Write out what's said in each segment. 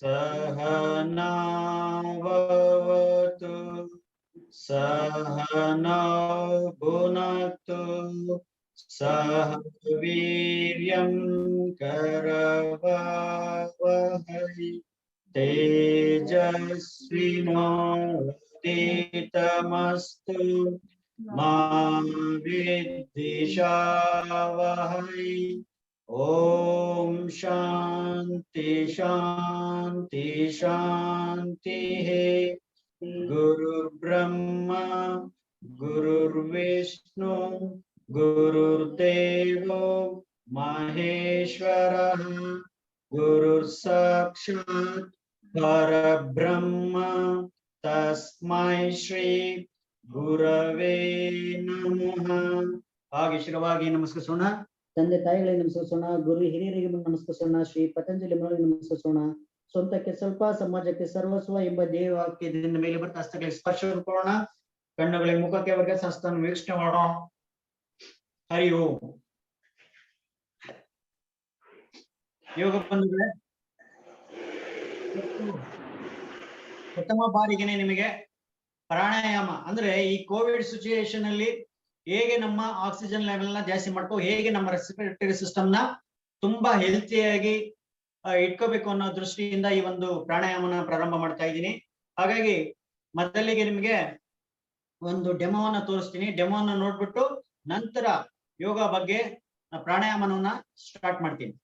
सहनावतु सहनौ भुनक्तु सह वीर्यं करवावहै तेजस्विनावधीतमस्तु मा विद्विषावहै। ओम शांति शांति शांति है। गुरुर्ब्रह्मा गुरुर्विष्णु गुरुर्देवो महेश्वरः गुरुर्साक्षात् परब्रह्म तस्मै श्री गुरवे नमः। ಹಾಗೆ ಶಿರವಾಗಿ ನಮಸ್ಕರಿಸೋಣ. ತಂದೆ ತಾಯಿಗಳಿಗೆ ನಮಸ್ಕರಿಸೋಣ. ಗುರು ಹಿರಿಯರಿಗೆ ನಮಸ್ಕರಿಸೋಣ. ಶ್ರೀ ಪತಂಜಲಿ ಮುನಿಗಳಿಗೆ ನಮಸ್ಕರಿಸೋಣ. ಸ್ವಂತಕ್ಕೆ ಸ್ವಲ್ಪ ಸಮಾಜಕ್ಕೆ ಸರ್ವಸ್ವ ಎಂಬ ಧ್ಯೇಯ ವಾಕ್ಯದಿಂದ ಮೇಲೆ ಬರ್ತಾ ಹಸ್ತಗಳಿಗೆ ಸ್ಪರ್ಶ ಕೊಡೋಣ. ಕಣ್ಣುಗಳಿಗೆ ಮುಖಕ್ಕೆ ವರ್ಗ ಹಸ್ತವನ್ನು ವೀಕ್ಷಣೆ ಮಾಡೋಣ. ಹರಿ ಓಂ. ಯೋಗ ಬಂಧುಗಳೇ, ಪ್ರಥಮ ಬಾರಿಗೆನೆ ನಿಮಗೆ ಪ್ರಾಣಾಯಾಮ ಅಂದ್ರೆ ಈ ಕೋವಿಡ್ ಸಿಚುಯೇಷನ್ ಅಲ್ಲಿ ಹೇಗೆ ನಮ್ಮ ಆಕ್ಸಿಜನ್ ಲೆವೆಲ್ ನ ಜಾಸ್ತಿ ಮಾಡ್ಕೋ, ಹೇಗೆ ನಮ್ಮ ರೆಸ್ಪಿರೇಟರಿ ಸಿಸ್ಟಮ್ ನ ತುಂಬಾ ಹೆಲ್ತಿಯಾಗಿ ಇಟ್ಕೋಬೇಕು ಅನ್ನೋ ದೃಷ್ಟಿಯಿಂದ ಈ ಒಂದು ಪ್ರಾಣಾಯಾಮನ ಪ್ರಾರಂಭ ಮಾಡ್ತಾ ಇದ್ದೀನಿ. ಹಾಗಾಗಿ ಮೊದಲಿಗೆ ನಿಮಗೆ ಒಂದು ಡೆಮೋವನ್ನ ತೋರಿಸ್ತೀನಿ. ಡೆಮೋವನ್ನ ನೋಡ್ಬಿಟ್ಟು ನಂತರ ಯೋಗ ಬಗ್ಗೆ ಪ್ರಾಣಾಯಾಮವನ್ನ ಸ್ಟಾರ್ಟ್ ಮಾಡ್ತೀನಿ.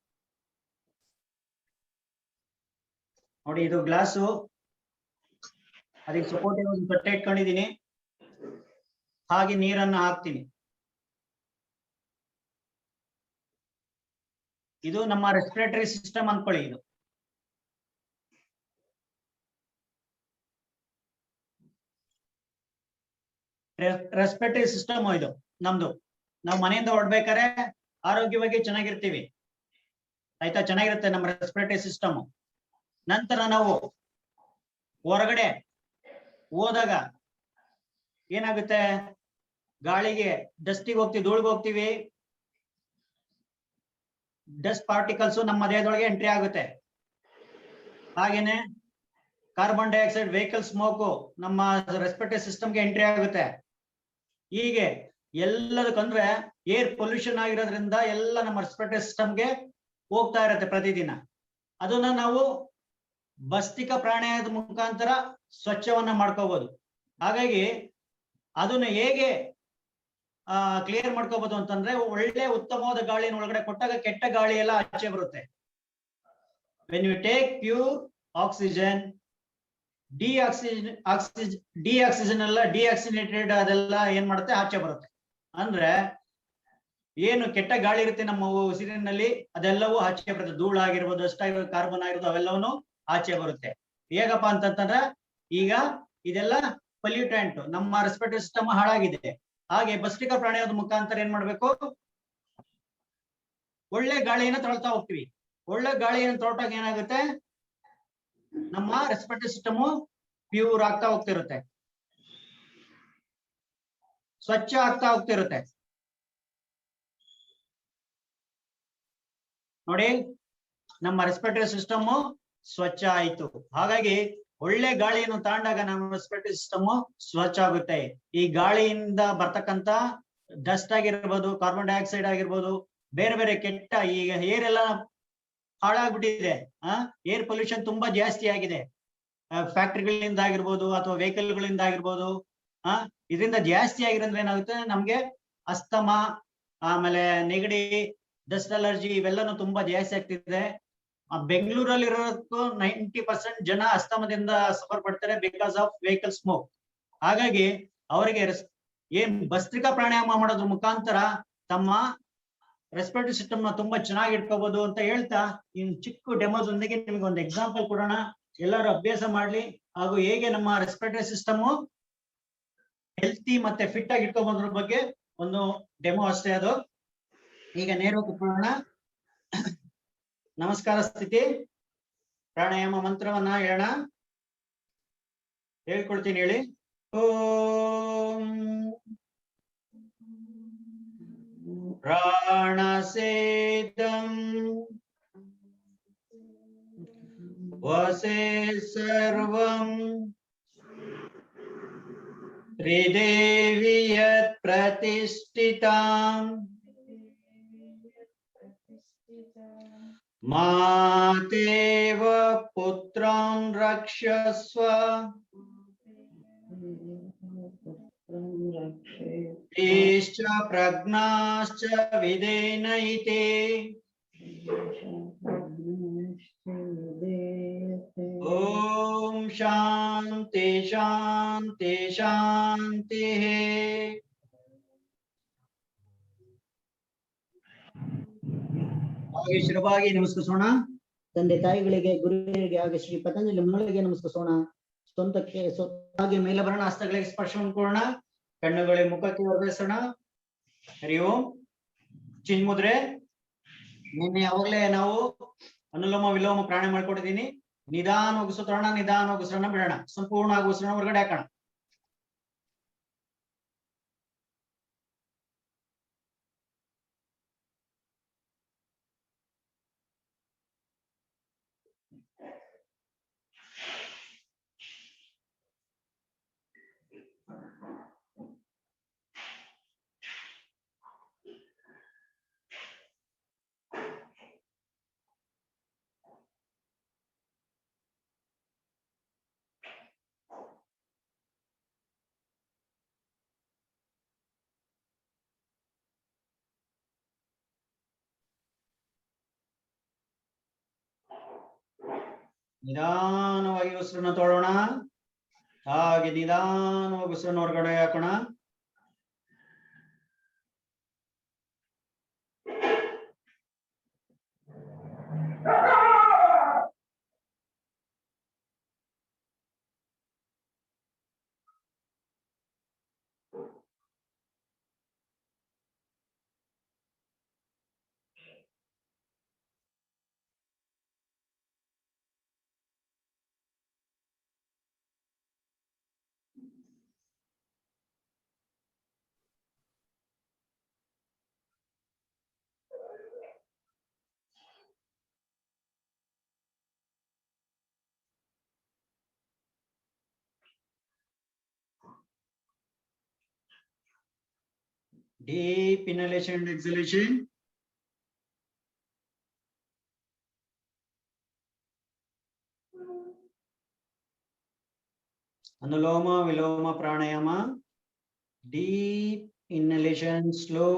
ನೋಡಿ, ಇದು ಗ್ಲಾಸು, ಅದಕ್ಕೆ ಸಪೋರ್ಟಿವ್ ಒಂದು ತಟ್ಟೆ ಇಟ್ಕೊಂಡಿದ್ದೀನಿ. ಹಾಗೆ ನೀರನ್ನು ಹಾಕ್ತೀನಿ. ಇದು ನಮ್ಮ ರೆಸ್ಪಿರೇಟರಿ ಸಿಸ್ಟಮ್ ಅನ್ಕೊಳ್ಳಿ. ಇದು ರೆಸ್ಪಿರೇಟರಿ ಸಿಸ್ಟಮ್ ಇದು ನಮ್ದು. ನಾವು ಮನೆಯಿಂದ ಹೊರಡ್ಬೇಕಾದ್ರೆ ಆರೋಗ್ಯವಾಗಿ ಚೆನ್ನಾಗಿರ್ತೀವಿ, ಆಯ್ತಾ, ಚೆನ್ನಾಗಿರುತ್ತೆ ನಮ್ಮ ರೆಸ್ಪಿರೇಟರಿ ಸಿಸ್ಟಮ್. ನಂತರ ನಾವು ಹೊರಗಡೆ ಹೋದಾಗ ಏನಾಗುತ್ತೆ, ಗಾಳಿಗೆ ಡಸ್ಟಿಗೆ ಹೋಗ್ತೀವಿ, ಧೂಳಿಗೆ ಹೋಗ್ತೀವಿ, ಡಸ್ಟ್ ಪಾರ್ಟಿಕಲ್ಸ್ ನಮ್ಮ ದೇಹದೊಳಗೆ ಎಂಟ್ರಿ ಆಗುತ್ತೆ. ಹಾಗೇನೆ ಕಾರ್ಬನ್ ಡೈಆಕ್ಸೈಡ್, ವೆಹಿಕಲ್ ಸ್ಮೋಕು ನಮ್ಮ ರೆಸ್ಪಿರೇಟರಿ ಸಿಸ್ಟಮ್ಗೆ ಎಂಟ್ರಿ ಆಗುತ್ತೆ. ಹೀಗೆ ಎಲ್ಲದಕ್ಕಂದ್ರೆ ಏರ್ ಪೊಲ್ಯೂಷನ್ ಆಗಿರೋದ್ರಿಂದ ಎಲ್ಲ ನಮ್ಮ ರೆಸ್ಪಿರೇಟರಿ ಸಿಸ್ಟಮ್ಗೆ ಹೋಗ್ತಾ ಇರುತ್ತೆ ಪ್ರತಿದಿನ. ಅದನ್ನ ನಾವು ಭಸ್ತಿಕ ಪ್ರಾಣಾಯಾಮದ ಮುಖಾಂತರ ಸ್ವಚ್ಛವನ್ನ ಮಾಡ್ಕೋಬಹುದು. ಹಾಗಾಗಿ ಅದನ್ನ ಹೇಗೆ ಕ್ಲಿಯರ್ ಮಾಡ್ಕೋಬಹುದು ಅಂತಂದ್ರೆ, ಒಳ್ಳೆ ಉತ್ತಮವಾದ ಗಾಳಿನ ಒಳಗಡೆ ಕೊಟ್ಟಾಗ ಕೆಟ್ಟ ಗಾಳಿ ಎಲ್ಲ ಆಚೆ ಬರುತ್ತೆ. When you take pure oxygen, deoxygen ಎಲ್ಲ ಡಿಆಕ್ಸಿನೇಟೆಡ್ ಅದೆಲ್ಲ ಏನ್ ಮಾಡುತ್ತೆ, ಆಚೆ ಬರುತ್ತೆ. ಅಂದ್ರೆ ಏನು ಕೆಟ್ಟ ಗಾಳಿ ಇರುತ್ತೆ ನಮ್ಮ ಉಸಿರಿನಲ್ಲಿ ಅದೆಲ್ಲವೂ ಆಚೆ ಬರುತ್ತೆ. ಧೂಳಾಗಿರ್ಬೋದು, ಡಸ್ಟ್ ಆಗಿರ್ಬೋದು, ಕಾರ್ಬನ್ ಆಗಿರ್ಬೋದು, ಅವೆಲ್ಲವೂ ಆಚೆ ಬರುತ್ತೆ. ಹೇಗಪ್ಪ ಅಂತಂದ್ರೆ, ಈಗ ಇದೆಲ್ಲ ಪೊಲ್ಯೂಟೆಂಟ್, ನಮ್ಮ ರೆಸ್ಪಿರೇಟರಿ ಸಿಸ್ಟಮ್ ಹಾಳಾಗಿದೆ. ಹಾಗೆ ಭಸ್ತ್ರಿಕಾ ಪ್ರಾಣಾಯಾಮದ ಮುಖಾಂತರ ಏನ್ ಮಾಡ್ಬೇಕು, ಒಳ್ಳೆ ಗಾಳಿಯನ್ನು ತೊಳ್ತಾ ಹೋಗ್ತೀವಿ. ಒಳ್ಳೆ ಗಾಳಿಯನ್ನು ತೊಗೊಟ್ಟಾಗ ಏನಾಗುತ್ತೆ, ನಮ್ಮ ರೆಸ್ಪಿರೇಟರಿ ಸಿಸ್ಟಮ್ ಪ್ಯೂರ್ ಆಗ್ತಾ ಹೋಗ್ತಿರುತ್ತೆ, ಸ್ವಚ್ಛ ಆಗ್ತಾ ಹೋಗ್ತಿರುತ್ತೆ. ನೋಡಿ, ನಮ್ಮ ರೆಸ್ಪಿರೇಟರಿ ಸಿಸ್ಟಮ್ ಸ್ವಚ್ಛ ಆಯ್ತು. ಹಾಗಾಗಿ ಒಳ್ಳೆ ಗಾಳಿಯನ್ನು ತಾಂಡಾಗ ನಮ್ಮ ರೆಸ್ಪಿರೇಟರಿ ಸಿಸ್ಟಮ್ ಸ್ವಚ್ಛ ಆಗುತ್ತೆ. ಈ ಗಾಳಿಯಿಂದ ಬರ್ತಕ್ಕಂತ ಡಸ್ಟ್ ಆಗಿರ್ಬೋದು, ಕಾರ್ಬನ್ ಡೈಆಕ್ಸೈಡ್ ಆಗಿರ್ಬೋದು, ಬೇರೆ ಬೇರೆ ಕೆಟ್ಟ, ಈಗ ಏರ್ ಎಲ್ಲ ಹಾಳಾಗ್ಬಿಟ್ಟಿದೆ. ಏರ್ ಪೊಲ್ಯೂಷನ್ ತುಂಬಾ ಜಾಸ್ತಿ ಆಗಿದೆ. ಫ್ಯಾಕ್ಟ್ರಿಗಳಿಂದ ಆಗಿರ್ಬೋದು ಅಥವಾ ವೆಹಿಕಲ್ ಗಳಿಂದ ಆಗಿರ್ಬೋದು. ಇದರಿಂದ ಜಾಸ್ತಿ ಆಗಿರೋದ್ರೆ ಏನಾಗುತ್ತೆ, ನಮ್ಗೆ ಅಸ್ತಮ, ಆಮೇಲೆ ನೆಗಡಿ, ಡಸ್ಟ್ ಅಲರ್ಜಿ ಇವೆಲ್ಲನೂ ತುಂಬಾ ಜಾಸ್ತಿ ಆಗ್ತಿದೆ. ಬೆಂಗಳೂರಲ್ಲಿ ಇರೋದಕ್ಕೂ 90% ಜನ ಅಸ್ತಮದಿಂದ ಸಫರ್ ಪಡ್ತಾರೆ ಬಿಕಾಸ್ ಆಫ್ ವೆಹಿಕಲ್ ಸ್ಮೋಕ್. ಹಾಗಾಗಿ ಅವರಿಗೆ ಏನ್ ಭಸ್ತ್ರಿಕಾ ಪ್ರಾಣಾಯಾಮ ಮಾಡೋದ್ರ ಮುಖಾಂತರ ತಮ್ಮ ರೆಸ್ಪಿರೇಟರಿ ಸಿಸ್ಟಮ್ ನ ತುಂಬಾ ಚೆನ್ನಾಗಿ ಇಟ್ಕೋಬಹುದು ಅಂತ ಹೇಳ್ತಾ, ಇನ್ ಚಿಕ್ಕ ಡೆಮೋದೊಂದಿಗೆ ನಿಮ್ಗೆ ಒಂದು ಎಕ್ಸಾಂಪಲ್ ಕೊಡೋಣ. ಎಲ್ಲರೂ ಅಭ್ಯಾಸ ಮಾಡ್ಲಿ, ಹಾಗೂ ಹೇಗೆ ನಮ್ಮ ರೆಸ್ಪಿರೇಟರಿ ಸಿಸ್ಟಮ್ ಹೆಲ್ತಿ ಮತ್ತೆ ಫಿಟ್ ಆಗಿ ಇಟ್ಕೋಬೋದ್ರ ಬಗ್ಗೆ ಒಂದು ಡೆಮೋ ಅಷ್ಟೇ ಅದು. ಈಗ ನೇರವಾಗಿ ಕೂತ್ಕೊಳ್ಳೋಣ. ನಮಸ್ಕಾರ ಸ್ಥಿತಿ ಪ್ರಾಣಾಯಾಮ ಮಂತ್ರವನ್ನ ಹೇಳೋಣ. ಹೇಳ್ಕೊಳ್ತೀನಿ, ಹೇಳಿ. ಓಂ ಪ್ರಾಣಸೇದಂ ವಸೇ ಸರ್ವಂ ತ್ರಿದೇವಿ ಯತ್ ಪ್ರತಿಷ್ಠಿತಾಂ ಮಾತೇವ ಪುತ್ರಾನ್ ರಕ್ಷಸ್ವ ಈಶ್ಚ ಪ್ರಜ್ಞಾಶ್ಚ ವಿಧೇನಯಿತೆ. ಓಂ ಶಾಂತಿ ಶಾಂತಿ ಶಾಂತಿ. ಹಾಗೆ ಶಿರವಾಗಿ ನಮಸ್ಕರಿಸೋಣ. ತಂದೆ ತಾಯಿಗಳಿಗೆ, ಗುರುಗಳಿಗೆ ಹಾಗೆ ಶ್ರೀ ಪತಂಜಲಿ ಮುನಿಗಳಿಗೆ ನಮಸ್ಕರಿಸೋಣ. ಸ್ವಂತಕ್ಕೆ ಸ್ವತಃ ಮೇಲೆ ಬರೋಣ, ಹಸ್ತಗಳಿಗೆ ಸ್ಪರ್ಶವನ್ನು ಕೊಡೋಣ, ಕಣ್ಣುಗಳಿಗೆ ಮುಖಕ್ಕೆ ವರ್ಧಿಸೋಣ. ಹರಿ ಓಂ. ಚಿನ್ಮುದ್ರೆ ನಿನ್ನೆ ಯಾವಾಗಲೇ ನಾವು ಅನುಲೋಮ ವಿಲೋಮ ಪ್ರಾಣಾಯಾಮ ಮಾಡ್ಕೊಟ್ಟಿದ್ದೀನಿ. ನಿಧಾನವಾಗಿ ಉಸಿರೋಣ, ನಿಧಾನವಾಗಿ ಉಸಿರನ್ನ ಬಿಡೋಣ, ಸಂಪೂರ್ಣವಾಗಿ ಉಸಿರನ್ನ ಹೊರಗಡೆ ಹಾಕೋಣ. ನಿಧಾನವಾಗಿ ಉಸಿರನ್ನ ತೊಗೊಳ್ಳೋಣ, ಹಾಗೆ ನಿಧಾನವಾಗಿ ಉಸಿರನ್ನ ಹೊರಗಡೆ ಹಾಕೋಣ. Deep inhalation and exhalation. ಅನುಲೋಮ ವಿಲೋಮ ಪ್ರಾಣಾಯಾಮ. Deep inhalation, slow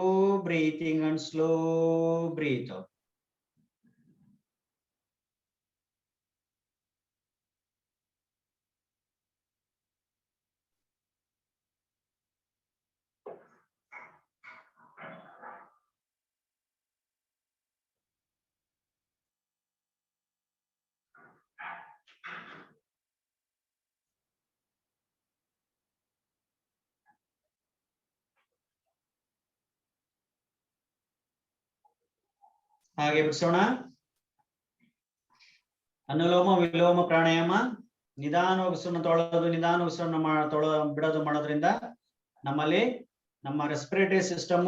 breathing and slow breathe out. ಹಾಗೆ ಬಿಡಿಸೋಣ. ಅನುಲೋಮ ವಿಲೋಮ ಪ್ರಾಣಾಯಾಮ. ನಿಧಾನ ಉಸಿರನ್ನು ತೊಗೊಳ್ಳೋದು, ನಿಧಾನ ಉಸಿರನ್ನು ಬಿಡೋದು ಮಾಡೋದ್ರಿಂದ ನಮ್ಮಲ್ಲಿ ನಮ್ಮ ರೆಸ್ಪಿರೇಟರಿ ಸಿಸ್ಟಮ್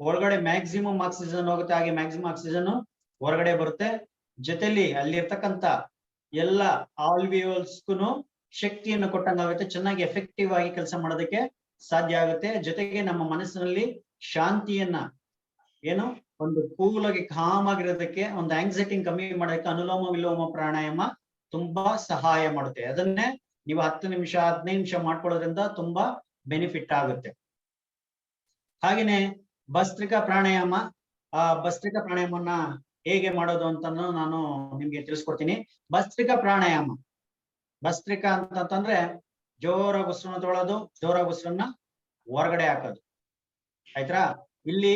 ಒಳಗಡೆ ಮ್ಯಾಕ್ಸಿಮಮ್ ಆಕ್ಸಿಜನ್ ಹೋಗುತ್ತೆ, ಹಾಗೆ ಮ್ಯಾಕ್ಸಿಮಮ್ ಆಕ್ಸಿಜನ್ ಹೊರಗಡೆ ಬರುತ್ತೆ. ಜೊತೆಲಿ ಅಲ್ಲಿರ್ತಕ್ಕಂಥ ಎಲ್ಲ ಆಲ್ವಿಯೋಲ್ಸ್ಗೂ ಶಕ್ತಿಯನ್ನು ಕೊಟ್ಟಂಗಾಗುತ್ತೆ, ಚೆನ್ನಾಗಿ ಎಫೆಕ್ಟಿವ್ ಆಗಿ ಕೆಲಸ ಮಾಡೋದಕ್ಕೆ ಸಾಧ್ಯ ಆಗುತ್ತೆ. ಜೊತೆಗೆ ನಮ್ಮ ಮನಸ್ಸಿನಲ್ಲಿ ಶಾಂತಿಯನ್ನ, ಏನು ಒಂದು ಕೂಲ್ ಆಗಿ ಕಾಮ್ ಆಗಿರೋದಕ್ಕೆ, ಒಂದು ಆಂಗ್ಸೈಟಿ ಕಮ್ಮಿ ಮಾಡೋದಕ್ಕೆ ಅನುಲೋಮ ವಿಲೋಮ ಪ್ರಾಣಾಯಾಮ ತುಂಬಾ ಸಹಾಯ ಮಾಡುತ್ತೆ. ಅದನ್ನೇ ನೀವು 10 ನಿಮಿಷ 15 ನಿಮಿಷ ಮಾಡ್ಕೊಳ್ಳೋದ್ರಿಂದ ತುಂಬಾ ಬೆನಿಫಿಟ್ ಆಗುತ್ತೆ. ಹಾಗೇನೆ ಭಸ್ತ್ರಿಕಾ ಪ್ರಾಣಾಯಾಮ. ಆ ಭಸ್ತ್ರಿಕಾ ಪ್ರಾಣಾಯಾಮನ ಹೇಗೆ ಮಾಡೋದು ಅಂತ ನಾನು ನಿಮ್ಗೆ ತಿಳಿಸ್ಕೊಡ್ತೀನಿ. ಭಸ್ತ್ರಿಕಾ ಪ್ರಾಣಾಯಾಮ, ಭಸ್ತ್ರಿಕಾ ಅಂತಂದ್ರೆ ಜೋರಾಗಿ ಉಸಿರನ್ನ ತೊಗೊಳ್ಳೋದು, ಜೋರಾಗಿ ಉಸಿರನ್ನ ಹೊರಗಡೆ ಹಾಕೋದು. ಆಯ್ತಾ? ಇಲ್ಲಿ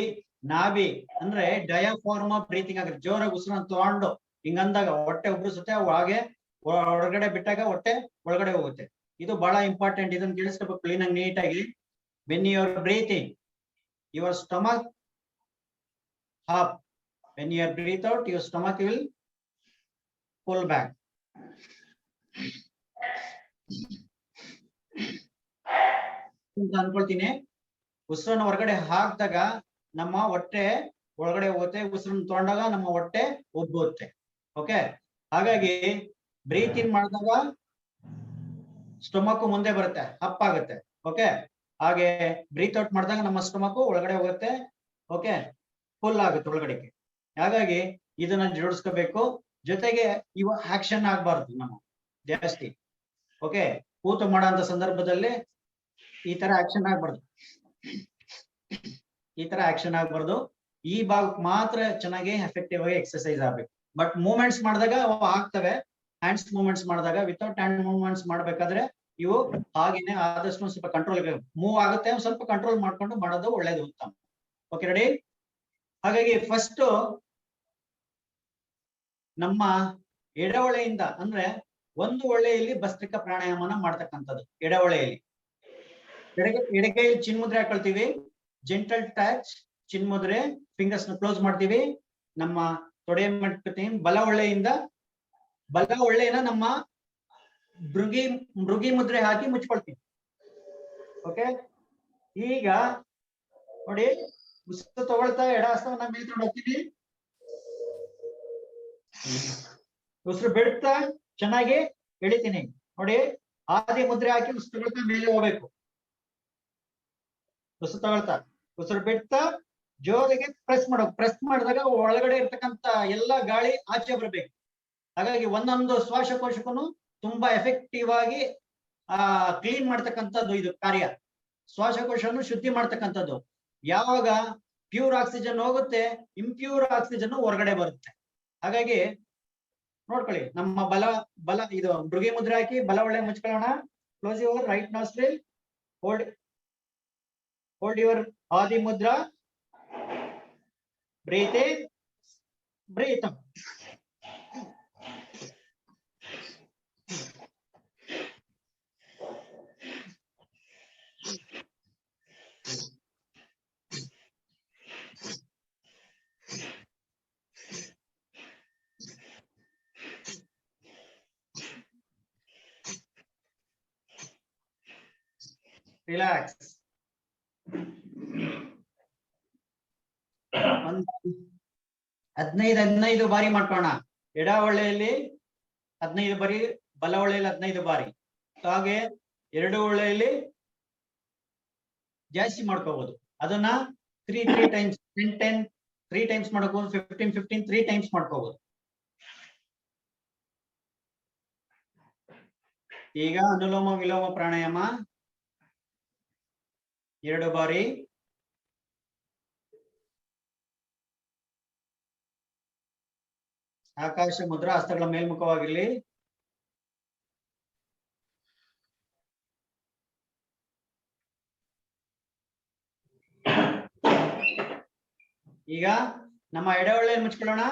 ನಾಭಿ ಅಂದ್ರೆ ಡಯಾಫಾರ್ಮ್ ಬ್ರೀತಿಂಗ್ ಆಗುತ್ತೆ. ಜೋರಾಗಿ ಉಸಿರನ್ನ ತಗೊಂಡು ಹಿಂಗಂದಾಗ ಹೊಟ್ಟೆ ಉಬ್ರಿಸುತ್ತೆ, ಹಾಗೆ ಹೊರಗಡೆ ಬಿಟ್ಟಾಗ ಹೊಟ್ಟೆ ಒಳಗಡೆ ಹೋಗುತ್ತೆ. ಇದು ಬಹಳ ಇಂಪಾರ್ಟೆಂಟ್. ಇದನ್ನ ಕೇಳಿಸ್ಕೋಬೇಕು ಕ್ಲೀನ್ ಆಗಿ, ನೀಟಾಗಿ. When you are breathing, your stomach up. When you breathe out, your stomach will pull back. ಅನ್ಕೊಳ್ತೀನಿ. ಉಸಿರನ್ನು ಹೊರಗಡೆ ಹಾಕಿದಾಗ ನಮ್ಮ ಹೊಟ್ಟೆ ಒಳಗಡೆ ಹೋಗುತ್ತೆ, ಉಸಿರನ್ನು ತಗೊಂಡಾಗ ನಮ್ಮ ಹೊಟ್ಟೆ ಉಬ್ಬುತ್ತೆ. ಓಕೆ, ಹಾಗಾಗಿ ಬ್ರೀತ್ ಇನ್ ಮಾಡಿದಾಗ ಸ್ಟೊಮಕ್ ಮುಂದೆ ಬರುತ್ತೆ, ಅಪ್ ಆಗುತ್ತೆ. ಓಕೆ, ಹಾಗೆ ಬ್ರೀತ್ ಔಟ್ ಮಾಡಿದಾಗ ನಮ್ಮ ಸ್ಟೊಮಕ್ ಒಳಗಡೆ ಹೋಗುತ್ತೆ. ಓಕೆ, ಫುಲ್ ಆಗುತ್ತೆ ಒಳಗಡೆಗೆ. ಹಾಗಾಗಿ ಇದನ್ನ ಜೋಡಿಸ್ಕೋಬೇಕು. ಜೊತೆಗೆ ಇವ ಆಕ್ಷನ್ ಆಗ್ಬಾರ್ದು ನಾವು ಜಾಸ್ತಿ. ಓಕೆ, ಕೂತು ಮಾಡೋ ಸಂದರ್ಭದಲ್ಲಿ ಈ ತರ ಆಕ್ಷನ್ ಆಗ್ಬಾರ್ದು, ಈ ತರ ಆಕ್ಷನ್ ಆಗ್ಬಾರ್ದು. ಈ ಭಾಗಕ್ಕೆ ಮಾತ್ರ ಚೆನ್ನಾಗಿ ಎಫೆಕ್ಟಿವ್ ಆಗಿ ಎಕ್ಸರ್ಸೈಸ್ ಆಗ್ಬೇಕು. ಬಟ್ ಮೂವ್ಮೆಂಟ್ಸ್ ಮಾಡಿದಾಗ ಅವು ಆಗ್ತವೆ. ಹ್ಯಾಂಡ್ಸ್ ಮೂವ್ಮೆಂಟ್ಸ್ ಮಾಡಿದಾಗ, ವಿತೌಟ್ ಹ್ಯಾಂಡ್ ಮೂವ್ಮೆಂಟ್ಸ್ ಮಾಡ್ಬೇಕಾದ್ರೆ ಇವು ಹಾಗೇನೆ ಆದಷ್ಟು ಸ್ವಲ್ಪ ಕಂಟ್ರೋಲ್ ಮೂವ್ ಆಗುತ್ತೆ, ಸ್ವಲ್ಪ ಕಂಟ್ರೋಲ್ ಮಾಡ್ಕೊಂಡು ಮಾಡೋದು ಒಳ್ಳೇದು ಉತ್ತಮ. Okay, ready? ಹಾಗಾಗಿ ಫಸ್ಟ್ ನಮ್ಮ ಎಡವಳೆಯಿಂದ ಅಂದ್ರೆ ಒಂದು ಒಳ್ಳೆಯಲ್ಲಿ ಭಸ್ತ್ರಿಕಾ ಪ್ರಾಣಾಯಾಮನ ಮಾಡ್ತಕ್ಕಂಥದ್ದು. ಎಡವಳೆಯಲ್ಲಿ ಎಡಗೈಯಲ್ಲಿ ಚಿನ್ಮುದ್ರೆ ಹಾಕೊಳ್ತೀವಿ, ಜೆಂಟಲ್ ಟಚ್, ಚಿನ್ಮುದ್ರೆ, ಫಿಂಗರ್ಸ್ ನ ಕ್ಲೋಸ್ ಮಾಡ್ತೀವಿ. ನಮ್ಮ ತೊಡೆ ಮಾಡ್ತೀವಿ. ಬಲ ಒಳ್ಳೆಯನ ನಮ್ಮ ಮೃಗಿ ಮುದ್ರೆ ಹಾಕಿ ಮುಚ್ಕೊಳ್ತೀವಿ. ಓಕೆ, ಈಗ ನೋಡಿ, ಉಸಿರು ತಗೊಳ್ತಾ ಎಡ ಹಸ್ತವನ್ನ ಮೇಲೆ ತಗೊಂಡು ಹೋಗ್ತೀವಿ. ಉಸಿರು ಬಿಡ್ತಾ ಚೆನ್ನಾಗಿ ಎಳಿತೀನಿ. ನೋಡಿ, ಆದಿ ಮುದ್ರೆ ಹಾಕಿ ಉಸಿರು ತಗೊಳ್ತಾ ಮೇಲೆ ಹೋಗ್ಬೇಕು. ಉಸಿರು ತಗೊಳ್ತಾ, ಉಸಿರು ಬಿಡ್ತಾ ಜೋರಿಗೆ ಪ್ರೆಸ್ ಮಾಡಬೇಕು. ಪ್ರೆಸ್ ಮಾಡಿದಾಗ ಒಳಗಡೆ ಇರ್ತಕ್ಕಂತ ಎಲ್ಲಾ ಗಾಳಿ ಆಚೆ ಬರ್ಬೇಕು. ಹಾಗಾಗಿ ಒಂದೊಂದು ಶ್ವಾಸಕೋಶಕ್ಕೂ ತುಂಬಾ ಎಫೆಕ್ಟಿವ್ ಆಗಿ ಕ್ಲೀನ್ ಮಾಡ್ತಕ್ಕಂಥದ್ದು ಇದು ಕಾರ್ಯ. ಶ್ವಾಸಕೋಶವನ್ನು ಶುದ್ಧಿ ಮಾಡ್ತಕ್ಕಂಥದ್ದು. ಯಾವಾಗ ಪ್ಯೂರ್ ಆಕ್ಸಿಜನ್ ಹೋಗುತ್ತೆ, ಇಂಪ್ಯೂರ್ ಆಕ್ಸಿಜನ್ ಹೊರಗಡೆ ಬರುತ್ತೆ. ಹಾಗಾಗಿ ನೋಡ್ಕೊಳ್ಳಿ, ನಮ್ಮ ಬಲ ಇದು ಮೃಗಿ ಮುದ್ರೆ ಹಾಕಿ ಬಲ ಒಳ್ಳೆ ಮುಚ್ಕೊಳ್ಳೋಣ. Close your right nostril, hold your Adi mudra, breathe in, breathe out. Relax. ಒಂದು 15 ಬಾರಿ ಮಾಡ್ಕೋಣ. ಎಡ ಒಳ್ಳೆಯಲ್ಲಿ 15 ಬಾರಿ, ಬಲ ಒಳ್ಳೆಯಲ್ಲಿ 15 ಬಾರಿ. ಹಾಗೆ ಎರಡು ಒಳ್ಳೆಯಲ್ಲಿ ಜಾಸ್ತಿ ಮಾಡ್ಕೋಬಹುದು. ಅದನ್ನ 3 ಟೈಮ್ಸ್, 10 3 ಟೈಮ್ಸ್ ಮಾಡ್ಕೋಬಹುದು, 15 3 ಟೈಮ್ಸ್ ಮಾಡ್ಕೋಬಹುದು. ಈಗ ಅನುಲೋಮ ವಿಲೋಮ ಪ್ರಾಣಾಯಾಮ 2 ಬಾರಿ. ಆಕಾಶ ಮುದ್ರಾ, ಹಸ್ತಗಳ ಮೇಲ್ಮುಖವಾಗಿರ್ಲಿ. ಈಗ ನಮ್ಮ ಎಡ ಒಳ್ಳೆಯನ್ನು ಮುಚ್ಕೊಳ್ಳೋಣ.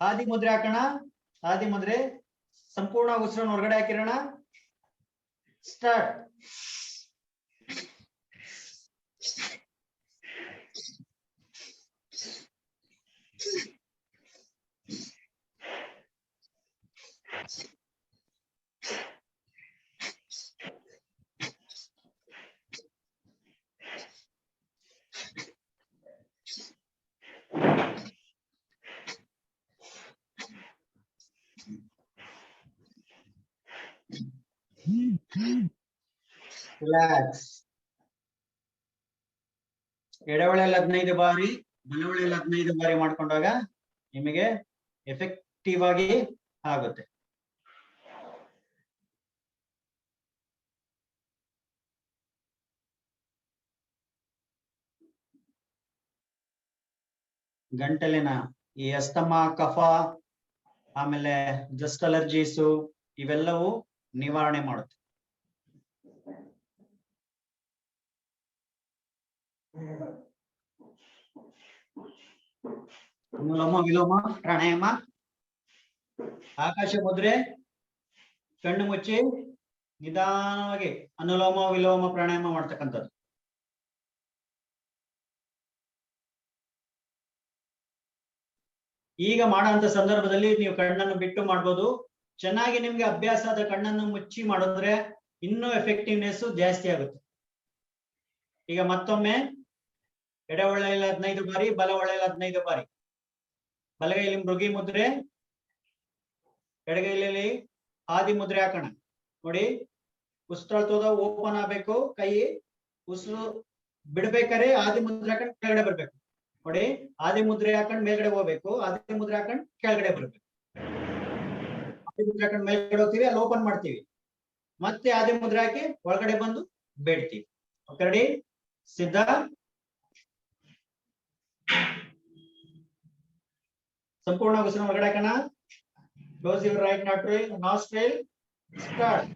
ಆದಿ ಮುದ್ರೆ ಹಾಕೋಣ. ಆದಿ ಮುದ್ರೆ ಸಂಪೂರ್ಣ ಉಸಿರನ್ನು ಹೊರಗಡೆ ಹಾಕಿರೋಣ. ಸ್ಟಾರ್ಟ್. ರಿಲ್ಯಾಕ್ಸ್. ಎಡವಳೆಯಲ್ಲಿ 15 ಬಾರಿ, ಬಲವಳೆಯಲ್ಲಿ 15 ಬಾರಿ ಮಾಡ್ಕೊಂಡಾಗ ನಿಮಗೆ ಎಫೆಕ್ಟಿವ್ ಆಗಿ ಆಗುತ್ತೆ. ಗಂಟಲಿನ ಈ ಅಸ್ತಮಾ, ಕಫ, ಆಮೇಲೆ ಡಸ್ಟ್ ಅಲರ್ಜೀಸು ಇವೆಲ್ಲವೂ ನಿವಾರಣೆ ಮಾಡುತ್ತೆ. ಅನುಲೋಮ ವಿಲೋಮ ಪ್ರಾಣಾಯಾಮ. ಆಕಾಶ ಮುದ್ರೆ, ಕಣ್ಣು ಮುಚ್ಚಿ ನಿಧಾನವಾಗಿ ಅನುಲೋಮ ವಿಲೋಮ ಪ್ರಾಣಾಯಾಮ ಮಾಡ್ತಕ್ಕಂಥದ್ದು. ಈಗ ಮಾಡುವಂತ ಸಂದರ್ಭದಲ್ಲಿ ನೀವು ಕಣ್ಣನ್ನು ಬಿಟ್ಟು ಮಾಡ್ಬೋದು. ಚೆನ್ನಾಗಿ ನಿಮ್ಗೆ ಅಭ್ಯಾಸ ಆದ ಕಣ್ಣನ್ನು ಮುಚ್ಚಿ ಮಾಡಿದ್ರೆ ಇನ್ನೂ ಎಫೆಕ್ಟಿವ್ನೆಸ್ ಜಾಸ್ತಿ ಆಗುತ್ತೆ. ಈಗ ಮತ್ತೊಮ್ಮೆ ಎಡ ಒಳ್ಳೆಯಲ್ಲಿ 15 ಬಾರಿ, ಬಲ ಒಳ್ಳೆಯಲ್ಲಿ 15 ಬಾರಿ. ಬಲಗೈಯಲ್ಲಿ ಮೃಗಿ ಮುದ್ರೆ, ಎಡಗೈಲಿ ಆದಿ ಮುದ್ರೆ ಹಾಕೋಣ. ನೋಡಿ, ಉಸಿರಾಡ್ತೋದ ಓಪನ್ ಆಗ್ಬೇಕು, ಕೈ ಉಸಿರು ಬಿಡ್ಬೇಕಾದ್ರೆ ಆದಿ ಮುದ್ರೆ ಹಾಕೊಂಡು ಕೆಳಗಡೆ ಬರ್ಬೇಕು. ನೋಡಿ, ಆದಿ ಮುದ್ರೆ ಹಾಕೊಂಡು ಮೇಲ್ಗಡೆ ಹೋಗ್ಬೇಕು, ಆದಿ ಮುದ್ರೆ ಹಾಕೊಂಡು ಕೆಳಗಡೆ ಬರ್ಬೇಕು. ಆದಿ ಮುದ್ರೆ ಹಾಕೊಂಡು ಮೇಲ್ಗಡೆ ಹೋಗ್ತೀವಿ, ಅಲ್ಲಿ ಓಪನ್ ಮಾಡ್ತೀವಿ, ಮತ್ತೆ ಆದಿ ಮುದ್ರೆ ಹಾಕಿ ಒಳಗಡೆ ಬಂದು ಬೇಡ್ತೀವಿ. Okay, ready? ಸಿದ್ಧ? ಸಂಪೂರ್ಣ ಉಸಿರು ಒಳಗಡೆ ಹಾಕೋಣ. Close your right nostril. Start.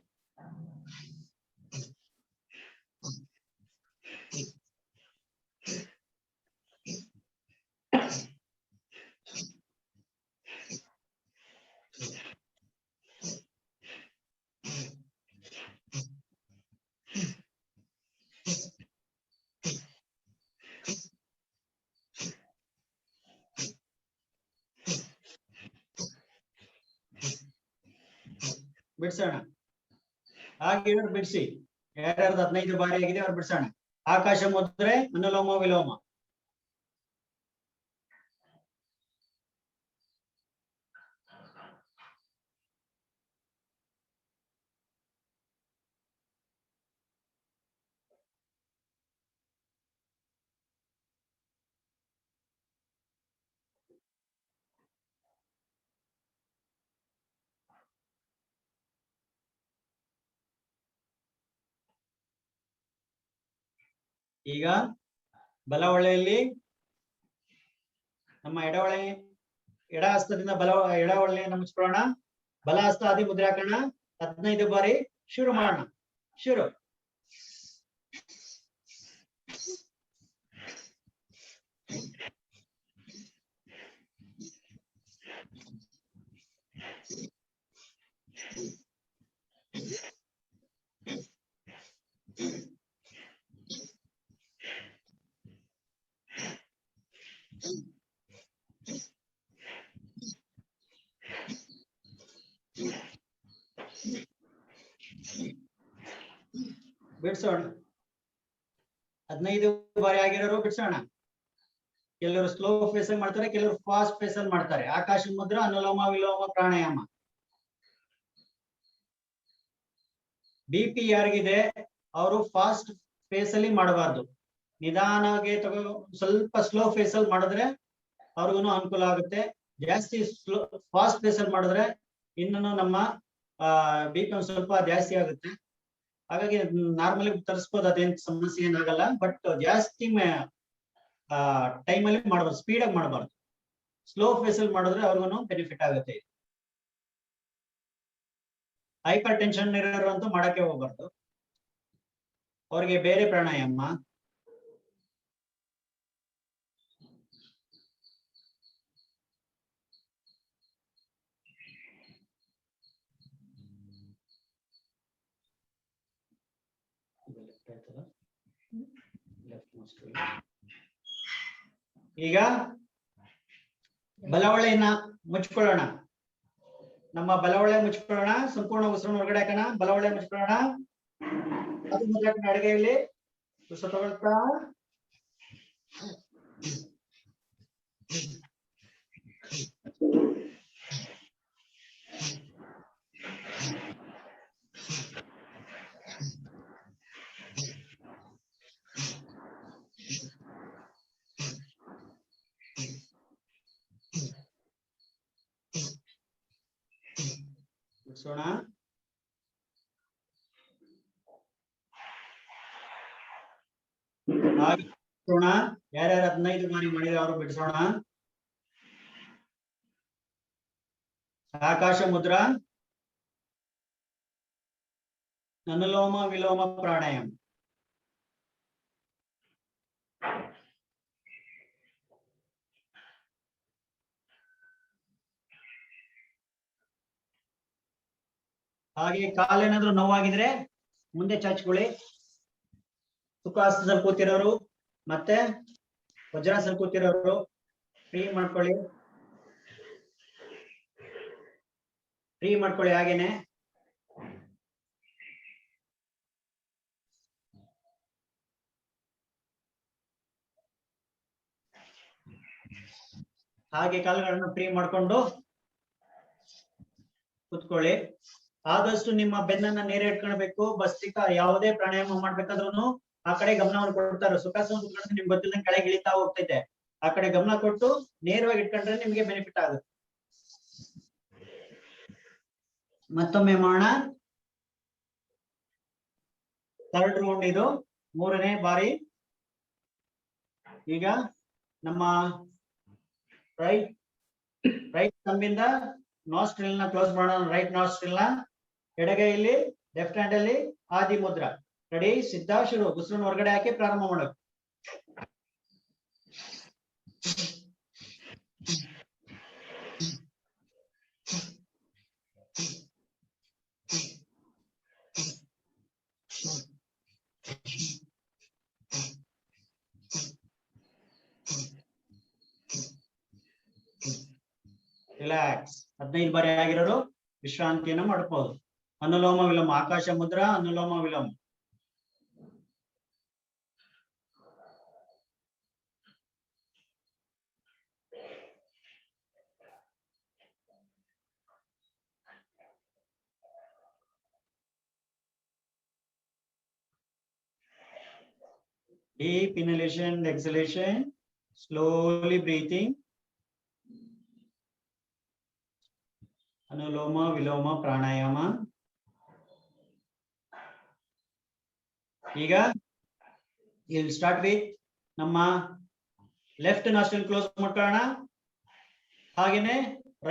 ಬಿಡ್ಸೋಣ. ಹಾಗೆ ಬಿಡಿಸಿ. ಯಾರ್ಯಾರ್ದು 15 ಬಾರಿ ಆಗಿದೆ ಅವ್ರು ಬಿಡ್ಸೋಣ. ಆಕಾಶ ಮುದ್ರೆ, ಅನುಲೋಮ ವಿಲೋಮ. ಈಗ ಬಲ ಹೊಳೆಯಲ್ಲಿ ನಮ್ಮ ಎಡ ಹಸ್ತದಿಂದ ಎಡ ಹೊಳೆಯನ್ನು ಮುಚ್ಕೊಳ್ಳೋಣ. ಬಲ ಹಸ್ತ ಆದಿ ಮುದ್ರೆ ಹಾಕೋಣ. 15 ಬಾರಿ ಶುರು ಮಾಡೋಣ. ಶುರು. ಬಿಡ್ಸೋಣ. 15 ಬಾರಿ ಆಗಿರೋರು ಬಿಡ್ಸೋಣ. ಕೆಲವರು ಸ್ಲೋ ಫೇಸ್ ಅಲ್ಲಿ ಮಾಡ್ತಾರೆ, ಕೆಲವರು ಫಾಸ್ಟ್ ಫೇಸ್ ಅಲ್ಲಿ ಮಾಡ್ತಾರೆ. ಆಕಾಶ ಮುದ್ರ, ಅನುಲೋಮ ವಿಲೋಮ ಪ್ರಾಣಾಯಾಮ. BP ಯಾರಿಗಿದೆ ಅವರು ಫಾಸ್ಟ್ ಫೇಸ್ ಅಲ್ಲಿ ಮಾಡಬಾರ್ದು, ನಿಧಾನವಾಗಿ ಸ್ವಲ್ಪ ಸ್ಲೋ ಫೇಸ್ ಅಲ್ಲಿ ಮಾಡಿದ್ರೆ ಅವ್ರಿಗೂ ಅನುಕೂಲ ಆಗುತ್ತೆ. ಜಾಸ್ತಿ ಫಾಸ್ಟ್ ಫೇಸ್ ಅಲ್ಲಿ ಮಾಡಿದ್ರೆ ಇನ್ನೂ ನಮ್ಮ BP ಒಂದು ಸ್ವಲ್ಪ ಜಾಸ್ತಿ ಆಗುತ್ತೆ. ಹಾಗಾಗಿ ನಾರ್ಮಲಿ ತರಿಸ್ಬೋದು, ಅದೇನ್ ಸಮಸ್ಯೆ ಏನಾಗಲ್ಲ. ಬಟ್ ಜಾಸ್ತಿ ಟೈಮ್ ಅಲ್ಲಿ ಮಾಡಬಾರ್ದು, ಸ್ಪೀಡ್ ಆಗಿ ಮಾಡಬಾರ್ದು. ಸ್ಲೋ ಫೇಸ್ ಅಲ್ಲಿ ಮಾಡಿದ್ರೆ ಅವ್ರಿಗೂ ಬೆನಿಫಿಟ್ ಆಗುತ್ತೆ. ಹೈಪರ್ ಟೆನ್ಷನ್ ಇರೋರು ಅಂತೂ ಮಾಡಕ್ಕೆ ಹೋಗ್ಬಾರ್ದು, ಅವ್ರಿಗೆ ಬೇರೆ ಪ್ರಾಣಾಯಾಮ. ಈಗ ಬಲವಳೆಯನ್ನ ಮುಚ್ಕೊಳ್ಳೋಣ. ನಮ್ಮ ಬಲವಳೆ ಮುಚ್ಕೊಳ್ಳೋಣ. ಸಂಪೂರ್ಣ ಉಸಿರನ್ನು ಹೊರಗಡೆ ಹಾಕೋಣ. ಬಲವಳೆ ಮುಚ್ಕೊಳ್ಳೋಣ. ಅದು ಮೊದಲ ಅಡುಗೆಯಲ್ಲಿ ಉಸಿರು ತಗೊಳ್ತಾ ಬಿಡಿಸೋಣ. ಬಿಡಿಸೋಣ. ಯಾರ್ಯಾರು 15 ಬಾರಿ ಮಾಡಿದ್ರೆ ಅವರು ಬಿಡಿಸೋಣ. ಆಕಾಶ ಮುದ್ರಾ, ಅನುಲೋಮ ವಿಲೋಮ ಪ್ರಾಣಾಯಾಮ. ಹಾಗೆ ಕಾಲೇನಾದ್ರೂ ನೋವಾಗಿದ್ರೆ ಮುಂದೆ ಚಾಚ್ಕೊಳ್ಳಿ. ಸುಖಾಸನದಲ್ಲಿ ಕೂತಿರೋರು ಮತ್ತೆ ವಜ್ರಾಸನ ಕೂತಿರೋರು ಫ್ರೀ ಮಾಡ್ಕೊಳ್ಳಿ, ಹಾಗೇನೆ. ಹಾಗೆ ಕಾಲುಗಳನ್ನು ಫ್ರೀ ಮಾಡ್ಕೊಂಡು ಕುತ್ಕೊಳ್ಳಿ. ಆದಷ್ಟು ನಿಮ್ಮ ಬೆನ್ನನ್ನ ನೇರ ಇಟ್ಕೊಳ್ಬೇಕು. ಭಸ್ತ್ರಿಕಾ ಯಾವುದೇ ಪ್ರಾಣಾಯಾಮ ಮಾಡ್ಬೇಕಾದ್ರೂ ಆ ಕಡೆ ಗಮನವನ್ನು ಕೊಡ್ತಾರೆ. ಸುಖಾಸನ ಕುತ್ಕೊಂಡ್ರೆ ನಿಮ್ಗೆ ಗೊತ್ತಿಲ್ಲದಂಗೆ ಕೆಳಗೆ ಇಳಿತಾ ಹೋಗ್ತೈತೆ. ಆ ಕಡೆ ಗಮನ ಕೊಟ್ಟು ನೇರವಾಗಿ ಇಟ್ಕೊಂಡ್ರೆ ನಿಮ್ಗೆ ಬೆನಿಫಿಟ್ ಆಗುತ್ತೆ. ಮತ್ತೊಮ್ಮೆ ಮಾಡೋಣ. ಥರ್ಡ್ ರೌಂಡ್ ಇದು, 3ನೇ ಬಾರಿ. ಈಗ ನಮ್ಮ ರೈಟ್ ಕಂಬಿಂದ ನಾಸ್ಟ್ರಿಲ್ ನ ಕ್ಲೋಸ್ ಮಾಡೋಣ. ರೈಟ್ ನಾಸ್ಟ್ರಿಲ್ ನ ಎಡಗೈಯಲ್ಲಿ ಲೆಫ್ಟ್ ಹ್ಯಾಂಡ್ ಅಲ್ಲಿ ಆದಿ ಮುದ್ರಾ. ರೆಡಿ, ಸಿದ್ಧ, ಶುರು. ಉಸಿರನ್ನು ಹೊರಗಡೆ ಹಾಕಿ ಪ್ರಾರಂಭ ಮಾಡೋದು. ರಿಲ್ಯಾಕ್ಸ್. 15 ಬಾರಿ ಆಗಿರೋರು ವಿಶ್ರಾಂತಿಯನ್ನು ಮಾಡ್ಬೋದು. ಅನುಲೋಮ ವಿಲೋಮ, ಆಕಾಶ ಮುದ್ರಾ, ಅನುಲೋಮ ವಿಲೋಮ. Deep inhalation and exhalation, slowly breathing. ಅನುಲೋಮ ವಿಲೋಮ ಪ್ರಾಣಾಯಾಮ. ಈಗ ವಿಲ್ ಸ್ಟಾರ್ಟ್ ವಿತ್ ನಮ್ಮ ಲೆಫ್ಟ್ ನಾಸ್ಟ್ರಿಲ್ ಕ್ಲೋಸ್ ಮಾಡ್ಕೊಳ್ಳೋಣ. ಹಾಗೇನೆ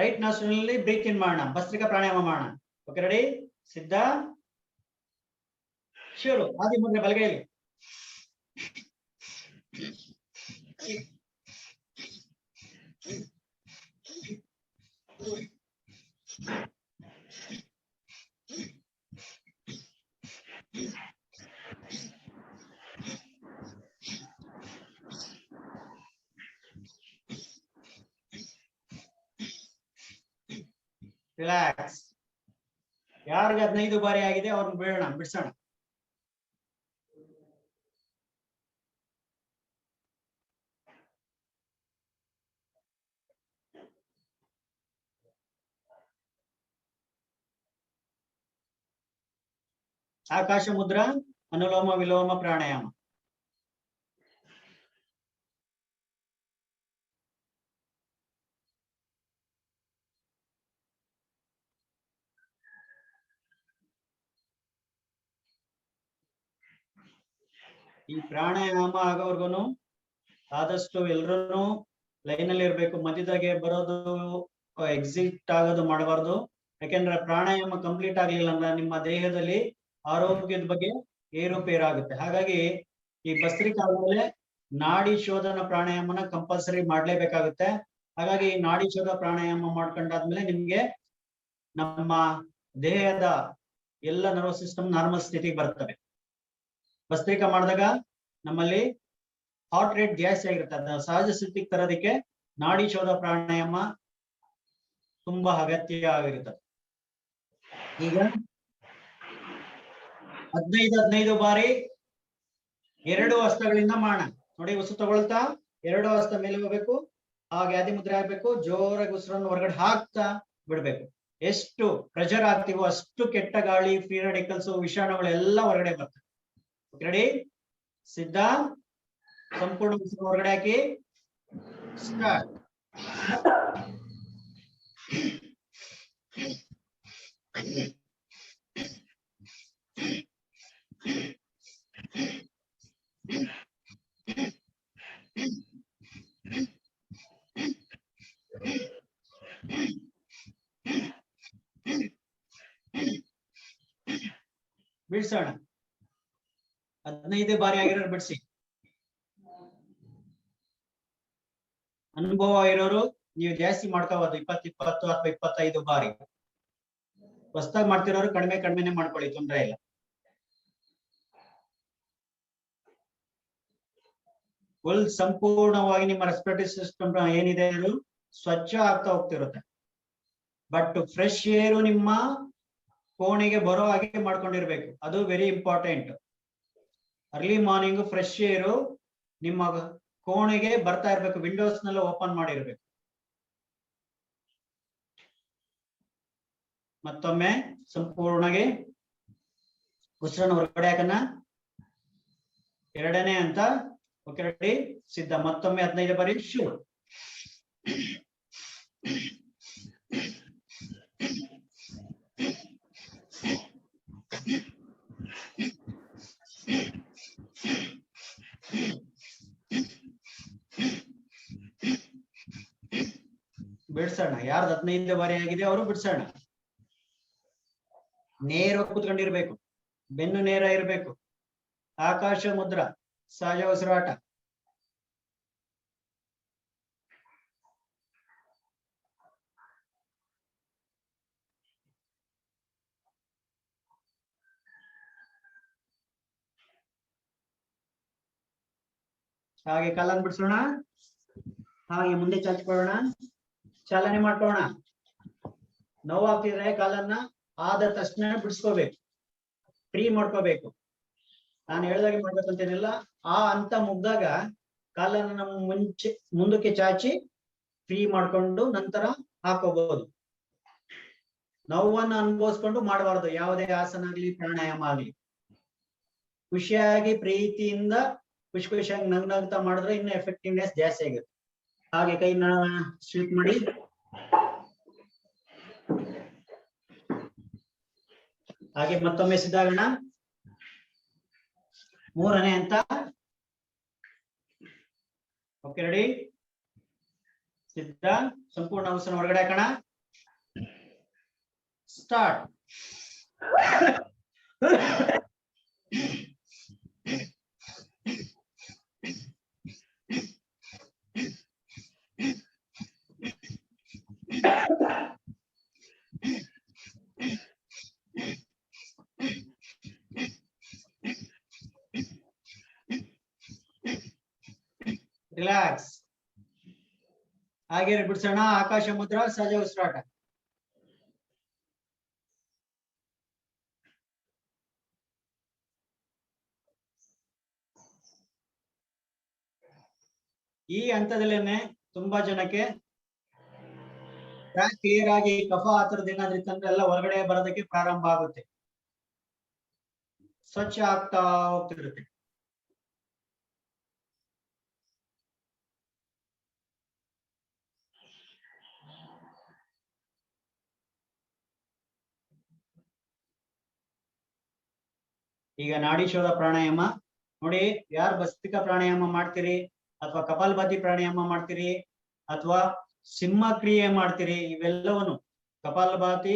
ರೈಟ್ ನಾಸ್ಟ್ರಿಲ್ ನಲ್ಲಿ ಬ್ರೀತ್ ಇನ್ ಮಾಡೋಣ. ಭಸ್ತ್ರಿಕಾ ಪ್ರಾಣಾಯಾಮ ಮಾಡೋಣ. ಓಕೆ, ರೆಡಿ, ಸಿದ್ಧ, ಶುರು. ಆದಿ ಮುದ್ರೆ ಬಲಗೈಲಿ. ರಿಲ್ಯಾಕ್ಸ್. ಯಾರಿಗೆ 15 ಬಾರಿ ಆಗಿದೆ ಅವ್ರನ್ನ ಬಿಡೋಣ, ಬಿಡ್ಸೋಣ. ಆಕಾಶ ಮುದ್ರಾ, ಅನುಲೋಮ ವಿಲೋಮ ಪ್ರಾಣಾಯಾಮ. ಈ ಪ್ರಾಣಾಯಾಮ ಆಗೋವರ್ಗುನು ಆದಷ್ಟು ಎಲ್ರೂ ಲೈನ್ ಅಲ್ಲಿ ಇರ್ಬೇಕು. ಮಧ್ಯದಾಗೆ ಬರೋದು, ಎಕ್ಸಿಟ್ ಆಗೋದು ಮಾಡಬಾರ್ದು. ಯಾಕೆಂದ್ರೆ ಪ್ರಾಣಾಯಾಮ ಕಂಪ್ಲೀಟ್ ಆಗ್ಲಿಲ್ಲ ಅಂದ್ರೆ ನಿಮ್ಮ ದೇಹದಲ್ಲಿ ಆರೋಗ್ಯದ ಬಗ್ಗೆ ಏರುಪೇರಾಗುತ್ತೆ. ಹಾಗಾಗಿ ಈ ಭಸ್ತ್ರಿಕಾ ಆದ್ಮೇಲೆ ನಾಡಿ ಶೋಧನ ಪ್ರಾಣಾಯಾಮನ ಕಂಪಲ್ಸರಿ ಮಾಡ್ಲೇಬೇಕಾಗುತ್ತೆ. ಹಾಗಾಗಿ ನಾಡಿ ಶೋಧ ಪ್ರಾಣಾಯಾಮ ಮಾಡ್ಕೊಂಡಾದ್ಮೇಲೆ ನಿಮ್ಗೆ ನಮ್ಮ ದೇಹದ ಎಲ್ಲ ನರ್ವಸ್ ಸಿಸ್ಟಮ್ ನಾರ್ಮಲ್ ಸ್ಥಿತಿಗೆ ಬರ್ತವೆ. ಭಸ್ತ್ರಿಕಾ ಮಾಡಿದಾಗ ನಮ್ಮಲ್ಲಿ ಹಾರ್ಟ್ ರೇಟ್ ಜಾಸ್ತಿ ಆಗಿರುತ್ತೆ. ಅದನ್ನ ಸಹಜ ಸ್ಥಿತಿಗೆ ತರೋದಕ್ಕೆ ನಾಡಿ ಶೋಧ ಪ್ರಾಣಾಯಾಮ ತುಂಬಾ ಅಗತ್ಯ ಆಗಿರುತ್ತದೆ. ಈಗ 15 ಬಾರಿ 2 ಹಸ್ತಗಳಿಂದ ಮಾಡೋಣ. ನೋಡಿ, ಉಸಿರು ತಗೊಳ್ತಾ 2 ಹಸ್ತ ಮೇಲೆ ಹೋಗ್ಬೇಕು. ಹಾಗೆ ಆದಿ ಮುದ್ರೆ ಆಗ್ಬೇಕು. ಜೋರಾಗಿ ಉಸಿರನ್ನು ಹೊರಗಡೆ ಹಾಕ್ತಾ ಬಿಡ್ಬೇಕು. ಎಷ್ಟು ಪ್ರೆಷರ್ ಆಗ್ತೀವೋ ಅಷ್ಟು ಕೆಟ್ಟ ಗಾಳಿ, ಫ್ರೀ ರಾಡಿಕಲ್ಸ್, ವಿಷಾಣುಗಳೆಲ್ಲ ಹೊರಗಡೆ ಬರ್ತವೆ. ರೆಡಿ, ಸಿದ್ಧ, ಸಂಪೂರ್ಣ ಉಸಿರು ಹೊರಗಡೆ ಹಾಕಿ ಸ್ಟಾರ್ಟ್. ಬಿಡ್ಸೋಣ. 15 ಬಾರಿ ಆಗಿರೋರು ಬಿಡಿಸಿ. ಅನುಭವ ಇರೋರು ನೀವು ಜಾಸ್ತಿ ಮಾಡ್ಕೋಬಹುದು. 20 ಅಥವಾ 25 ಬಾರಿ. ಹೊಸದಾಗಿ ಮಾಡ್ತಿರೋರು ಕಡಿಮೆನೆ ಮಾಡ್ಕೊಳ್ಳಿ, ತೊಂದರೆ ಇಲ್ಲ. ಫುಲ್ ಸಂಪೂರ್ಣವಾಗಿ ನಿಮ್ಮ ರೆಸ್ಪಿರೇಟರಿ ಸಿಸ್ಟಮ್ ಏನಿದೆ ಅದು ಸ್ವಚ್ಛ ಆಗ್ತಾ ಹೋಗ್ತಿರುತ್ತೆ. ಬಟ್ ಫ್ರೆಶ್ ಏರು ನಿಮ್ಮ ಕೋಣೆಗೆ ಬರೋ ಹಾಗೆ ಮಾಡ್ಕೊಂಡಿರ್ಬೇಕು. ಅದು very important. Early morning fresh ಏರು ನಿಮ್ಮ ಕೋಣೆಗೆ ಬರ್ತಾ ಇರ್ಬೇಕು. ವಿಂಡೋಸ್ ನೆಲ್ಲ ಓಪನ್ ಮಾಡಿರ್ಬೇಕು. ಮತ್ತೊಮ್ಮೆ ಸಂಪೂರ್ಣಗೆ ಉಸಿರನ್ನು ಹೊರಗಡೆ ಹಾಕನ. ಎರಡನೇ ಅಂತ. ಓಕೆ ರೆಡಿ, ಸಿದ್ಧ. ಮತ್ತೊಮ್ಮೆ 15 ಬಾರಿ ಶುರು. ಬಿಡ್ಸೋಣ. ಯಾರ್ದು 15 ಬಾರಿ ಆಗಿದೆ ಅವರು ಬಿಡ್ಸೋಣ. ನೇರವಾಗಿ ಕೂತ್ಕೊಂಡಿರ್ಬೇಕು, ಬೆನ್ನು ನೇರ ಇರ್ಬೇಕು. ಆಕಾಶ ಮುದ್ರಾ, ಸಹಜ ಉಸಿರಾಟ. ಹಾಗೆ ಕಾಲನ್ನು ಬಿಡಿಸೋಣ. ಹಾಗೆ ಮುಂದೆ ಚಾಚಿಕೊಳ್ಳೋಣ. ಚಾಲನೆ ಮಾಡ್ಕೊಳ್ಳೋಣ. ನೋವಾಗ್ತಿದ್ರೆ ಕಾಲನ್ನ ಆದ ತಕ್ಷಣ ಬಿಡಿಸ್ಕೋಬೇಕು, ಫ್ರೀ ಮಾಡ್ಕೋಬೇಕು. ನಾನು ಹೇಳ್ದಾಗೆ ಮಾಡ್ಬೇಕಂತೇನಿಲ್ಲ. ಆ ಅಂತ ಮುಗ್ದಾಗ ಕಾಲನ್ನ ನಮ್ಮ ಮುಂದಕ್ಕೆ ಚಾಚಿ ಫ್ರೀ ಮಾಡ್ಕೊಂಡು ನಂತರ ಹಾಕೋಬಹುದು. ನೋವನ್ನು ಅನುಭವಿಸ್ಕೊಂಡು ಮಾಡಬಾರ್ದು ಯಾವುದೇ ಆಸನ ಆಗ್ಲಿ ಪ್ರಾಣಾಯಾಮ ಆಗ್ಲಿ. ಖುಷಿಯಾಗಿ ಪ್ರೀತಿಯಿಂದ ಖುಷಿಯಾಗಿ ನಗ್ನಗ್ತಾ ಮಾಡಿದ್ರೆ ಇನ್ನು ಎಫೆಕ್ಟಿವ್ನೆಸ್ ಜಾಸ್ತಿ ಆಗುತ್ತೆ. ಹಾಗೆ ಕೈನ ಸ್ವೀಪ್ ಮಾಡಿ. ಹಾಗೆ ಮತ್ತೊಮ್ಮೆ ಸಿದ್ಧಾಗೋಣ. ಮೂರನೇ ಅಂತ. ಓಕೆ ರೆಡಿ, ಸಿದ್ಧ. ಸಂಪೂರ್ಣ ಉಸಿರನ್ನು ಹೊರಗಡೆ ಹಾಕೋಣ. ಸ್ಟಾರ್ಟ್. ರಿಲ್ಯಾಕ್ಸ್. ಹಾಗೆ ಬಿಡಿಸೋಣ. ಆಕಾಶ ಮುದ್ರಾ, ಸಹಜ ಉಸಿರಾಟ. ಈ ಹಂತದಲ್ಲೇನೆ ತುಂಬಾ ಜನಕ್ಕೆ ಟ್ರ್ಯಾಕ್ ಕ್ಲಿಯರ್ ಆಗಿ ಕಫ ಆ ಥರದ್ದು ಏನಾದ್ರೂ ಇತ್ತಂದ್ರೆ ಎಲ್ಲ ಹೊರಗಡೆ ಬರೋದಕ್ಕೆ ಪ್ರಾರಂಭ ಆಗುತ್ತೆ, ಸ್ವಚ್ಛ ಆಗ್ತಾ ಹೋಗ್ತಿರುತ್ತೆ. ಈಗ ನಾಡಿ ಶೋಧ ಪ್ರಾಣಾಯಾಮ ನೋಡಿ. ಯಾರು ಭಸ್ತ್ರಿಕಾ ಪ್ರಾಣಾಯಾಮ ಮಾಡ್ತೀರಿ ಅಥವಾ ಕಪಾಲಭಾತಿ ಪ್ರಾಣಾಯಾಮ ಮಾಡ್ತೀರಿ ಅಥವಾ ಸಿಂಹ ಕ್ರಿಯೆ ಮಾಡ್ತೀರಿ, ಇವೆಲ್ಲವನ್ನು ಕಪಾಲಭಾತಿ,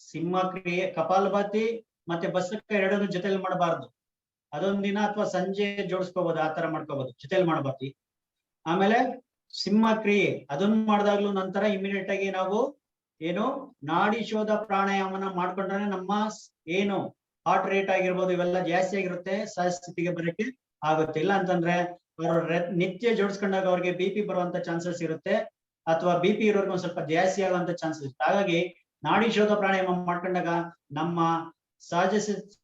ಸಿಂಹ ಕ್ರಿಯೆ, ಕಪಾಲಭಾತಿ ಮತ್ತೆ ಭಸ್ತ್ರಿಕಾ ಎರಡನ್ನು ಜೊತೆಲಿ ಮಾಡಬಾರ್ದು. ಅದೊಂದಿನ ಅಥವಾ ಸಂಜೆ ಜೋಡಿಸ್ಕೋಬಹುದು, ಆ ತರ ಮಾಡ್ಕೋಬಹುದು, ಜೊತೆಲಿ ಮಾಡಬಾರ್ದು. ಆಮೇಲೆ ಸಿಂಹ ಕ್ರಿಯೆ ಅದನ್ನು ಮಾಡಿದಾಗ್ಲೂ ನಂತರ ಇಮಿಡಿಯೇಟ್ ಆಗಿ ನಾವು ಏನು ನಾಡಿ ಶೋಧ ಪ್ರಾಣಾಯಾಮನ ಮಾಡ್ಕೊಂಡ್ರೆ ನಮ್ಮ ಏನು ಹಾರ್ಟ್ ರೇಟ್ ಆಗಿರ್ಬೋದು ಇವೆಲ್ಲ ಜಾಸ್ತಿ ಆಗಿರುತ್ತೆ, ಸಹಜ ಸ್ಥಿತಿಗೆ ಬರಕ್ಕೆ ಆಗುತ್ತೆ. ಇಲ್ಲ ಅಂತಂದ್ರೆ ಅವರು ನಿತ್ಯ ಜೋಡಿಸ್ಕೊಂಡಾಗ ಅವ್ರಿಗೆ BP ಬರುವಂತ ಚಾನ್ಸಸ್ ಇರುತ್ತೆ, ಅಥವಾ BP ಇರೋರ್ಗೆ ಒಂದ್ ಸ್ವಲ್ಪ ಜಾಸ್ತಿ ಆಗುವಂತ ಚಾನ್ಸಸ್ ಇರುತ್ತೆ. ಹಾಗಾಗಿ ನಾಡಿ ಶೋಧ ಪ್ರಾಣಾಯಾಮ ಮಾಡ್ಕೊಂಡಾಗ ನಮ್ಮ ಸಹಜ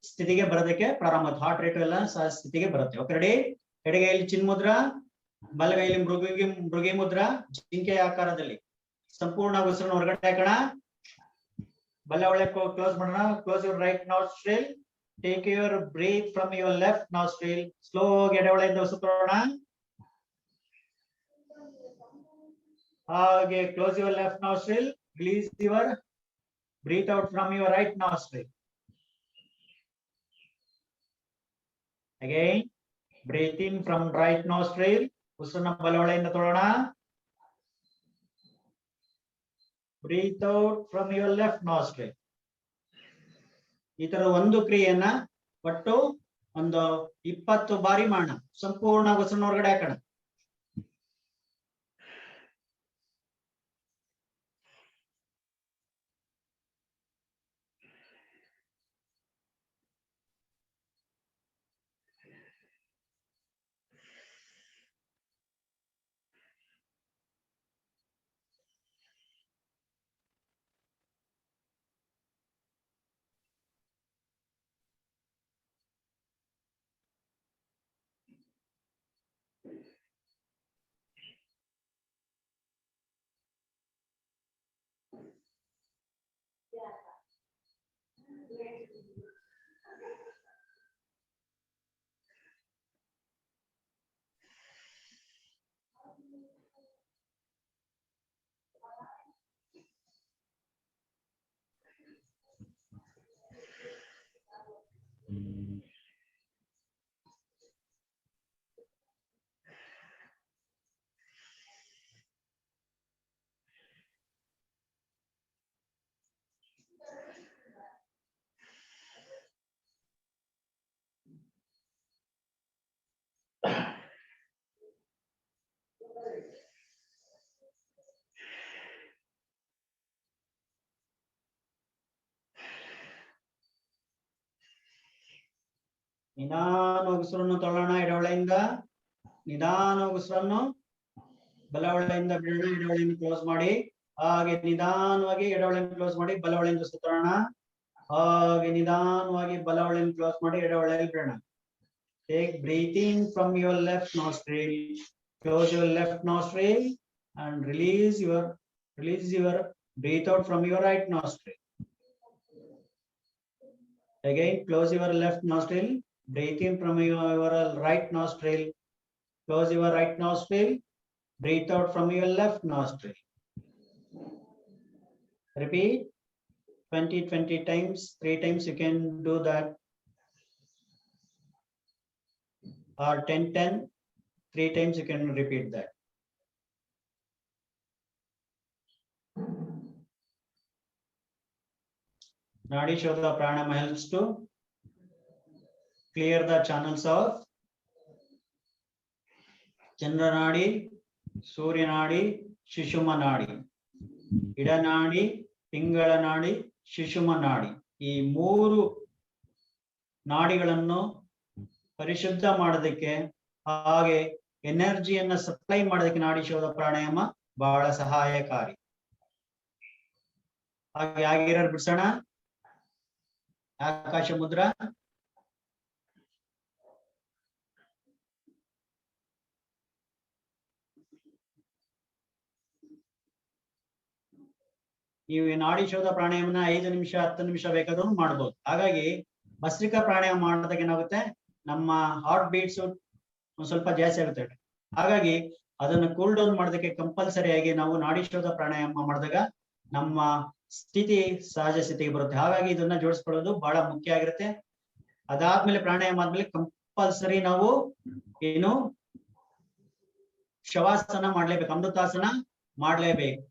ಸ್ಥಿತಿಗೆ ಬರೋದಕ್ಕೆ ಪ್ರಾರಂಭ, ಹಾರ್ಟ್ ರೇಟ್ ಎಲ್ಲ ಸಹಜ ಸ್ಥಿತಿಗೆ ಬರುತ್ತೆ. Okay ready. ಎಡಗೈಯಲ್ಲಿ ಚಿನ್ಮುದ್ರಾ, ಬಲಗೈಯಲ್ಲಿ ಮೃಗಿ ಮುದ್ರಾ, ಜಿಂಕೆ ಆಕಾರದಲ್ಲಿ. ಸಂಪೂರ್ಣ ಉಸಿರನ್ನು ಹೊರಗಡೆ ಹಾಕೋಣ. ಬಲ ಒಳ್ಳೆ ಕ್ಲೋಸ್ ಮಾಡೋಣ. Close your right nostril. Take your breath from your left nostril. Slow ಎಡೆ ಒಳಗಿಂದ ಉಸಿರೋಣ. ಹಾಗೆ close your left nostril. Release your breath out from your right nostril. Again, breathe in from right nostril. ಉಸಿರನ್ನ ಬಲವಳೆಯಿಂದ ತೊಳೋಣ. Breathe out from your left nostril. ಈ ತರ ಒಂದು ಕ್ರಿಯೆಯನ್ನ ಒಟ್ಟು ಒಂದು 20 ಬಾರಿ ಮಾಡೋಣ. ಸಂಪೂರ್ಣ ಉಸಿರನ್ನ ಹೊರಗಡೆ ಹಾಕೋಣ. ನಿಧಾನವಾಗಿ ಉಸಿರನ್ನು ತಗೊಳ್ಳೋಣ ಎಡವಳೆಯಿಂದ. ನಿಧಾನವಾಗಿ ಉಸಿರನ್ನು ಬಲವಳೆಯಿಂದ ಬಿಡೋಣ, ಎಡವಳೆಯಿಂದ ಕ್ಲೋಸ್ ಮಾಡಿ. ಹಾಗೆ ನಿಧಾನವಾಗಿ ಎಡವಳೆಯನ್ನು ಕ್ಲೋಸ್ ಮಾಡಿ, ಬಲವಳೆಯಿಂದ ಸುತ್ತೋಣ. ಹಾಗೆ ನಿಧಾನವಾಗಿ ಬಲವಳೆಯನ್ನು ಕ್ಲೋಸ್ ಮಾಡಿ, ಎಡವಳೆಯಲ್ಲಿ ಬಿಡೋಣ. Take breathing from your left nostril. Close your left nostril and release your breathe out from your right nostril. Again, close your left nostril. Breathe in from your right nostril. Close your right nostril. Breathe out from your left nostril. Repeat 20 times. 3 times you can do that. Or 10. 3 times you can repeat that. Nadi Shodha Pranayama helps to clear the channels of Chandra Nadi, Surya Nadi, Shishuma Nadi, Ida Nadi, Pingala Nadi, Shishuma Nadi. ಈ 3 ನಾಡಿಗಳನ್ನು ಪರಿಶುದ್ಧ ಮಾಡೋದಕ್ಕೆ ಹಾಗೆ ಎನರ್ಜಿಯನ್ನ supply ಮಾಡೋದಕ್ಕೆ ನಾಡಿ ಶೋಧ ಪ್ರಾಣಾಯಾಮ ಬಹಳ ಸಹಾಯಕಾರಿ. ಹಾಗೆ ಆಗಿರೋರು ಬಿಡ್ಸೋಣ. ಆಕಾಶ ಮುದ್ರಾ. ನೀವು ಈ ನಾಡಿ ಶೋಧ ಪ್ರಾಣಾಯಾಮನ 5 ನಿಮಿಷ 10 ನಿಮಿಷ ಬೇಕಾದ್ರೂ ಮಾಡ್ಬೋದು. ಹಾಗಾಗಿ ಭಸ್ತ್ರಿಕಾ ಪ್ರಾಣಾಯಾಮ ಮಾಡೋದಾಗ ಏನಾಗುತ್ತೆ, ನಮ್ಮ ಹಾರ್ಟ್ ಬೀಟ್ಸ್ ಒಂದ್ ಸ್ವಲ್ಪ ಜಾಸ್ತಿ ಆಗುತ್ತೆ. ಹಾಗಾಗಿ ಅದನ್ನ ಕೂಲ್ ಡೌನ್ ಮಾಡೋದಕ್ಕೆ ಕಂಪಲ್ಸರಿಯಾಗಿ ನಾವು ನಾಡಿ ಶೋಧ ಪ್ರಾಣಾಯಾಮ ಮಾಡಿದಾಗ ನಮ್ಮ ಸ್ಥಿತಿ ಸಹಜ ಸ್ಥಿತಿಗೆ ಬರುತ್ತೆ. ಹಾಗಾಗಿ ಇದನ್ನ ಜೋಡಿಸ್ಕೊಳ್ಳೋದು ಬಹಳ ಮುಖ್ಯ ಆಗಿರುತ್ತೆ. ಅದಾದ್ಮೇಲೆ ಪ್ರಾಣಾಯಾಮ ಆದ್ಮೇಲೆ ಕಂಪಲ್ಸರಿ ನಾವು ಏನು ಶವಾಸನ ಮಾಡ್ಲೇಬೇಕು, ಅಮೃತಾಸನ ಮಾಡ್ಲೇಬೇಕು.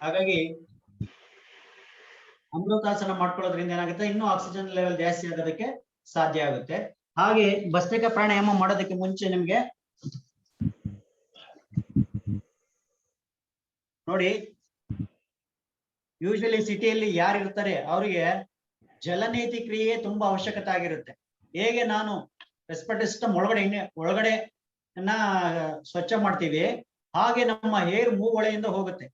ಹಾಗಾಗಿ ಅಮೃತಾಸನ ಮಾಡ್ಕೊಳ್ಳೋದ್ರಿಂದ ಏನಾಗುತ್ತೆ, ಇನ್ನೂ ಆಕ್ಸಿಜನ್ ಲೆವೆಲ್ ಜಾಸ್ತಿ ಆಗೋದಕ್ಕೆ ಸಾಧ್ಯ ಆಗುತ್ತೆ. ಹಾಗೆ ಭಸ್ತ್ರಿಕಾ ಪ್ರಾಣಾಯಾಮ ಮಾಡೋದಕ್ಕೆ ಮುಂಚೆ ನಿಮ್ಗೆ ನೋಡಿ, ಯೂಶಲಿ ಸಿಟಿಯಲ್ಲಿ ಯಾರು ಇರ್ತಾರೆ ಅವರಿಗೆ ಜಲನೇತಿ ಕ್ರಿಯೆ ತುಂಬಾ ಅವಶ್ಯಕತೆ ಆಗಿರುತ್ತೆ. ಹೇಗೆ ನಾನು ರೆಸ್ಪಿರೇಟರಿ ಸಿಸ್ಟಮ್ ಒಳಗಡೆ ಸ್ವಚ್ಛ ಮಾಡ್ತೀವಿ, ಹಾಗೆ ನಮ್ಮ ಏರ್ ಮೂಗೊಳೆಯಿಂದ ಹೋಗುತ್ತೆ.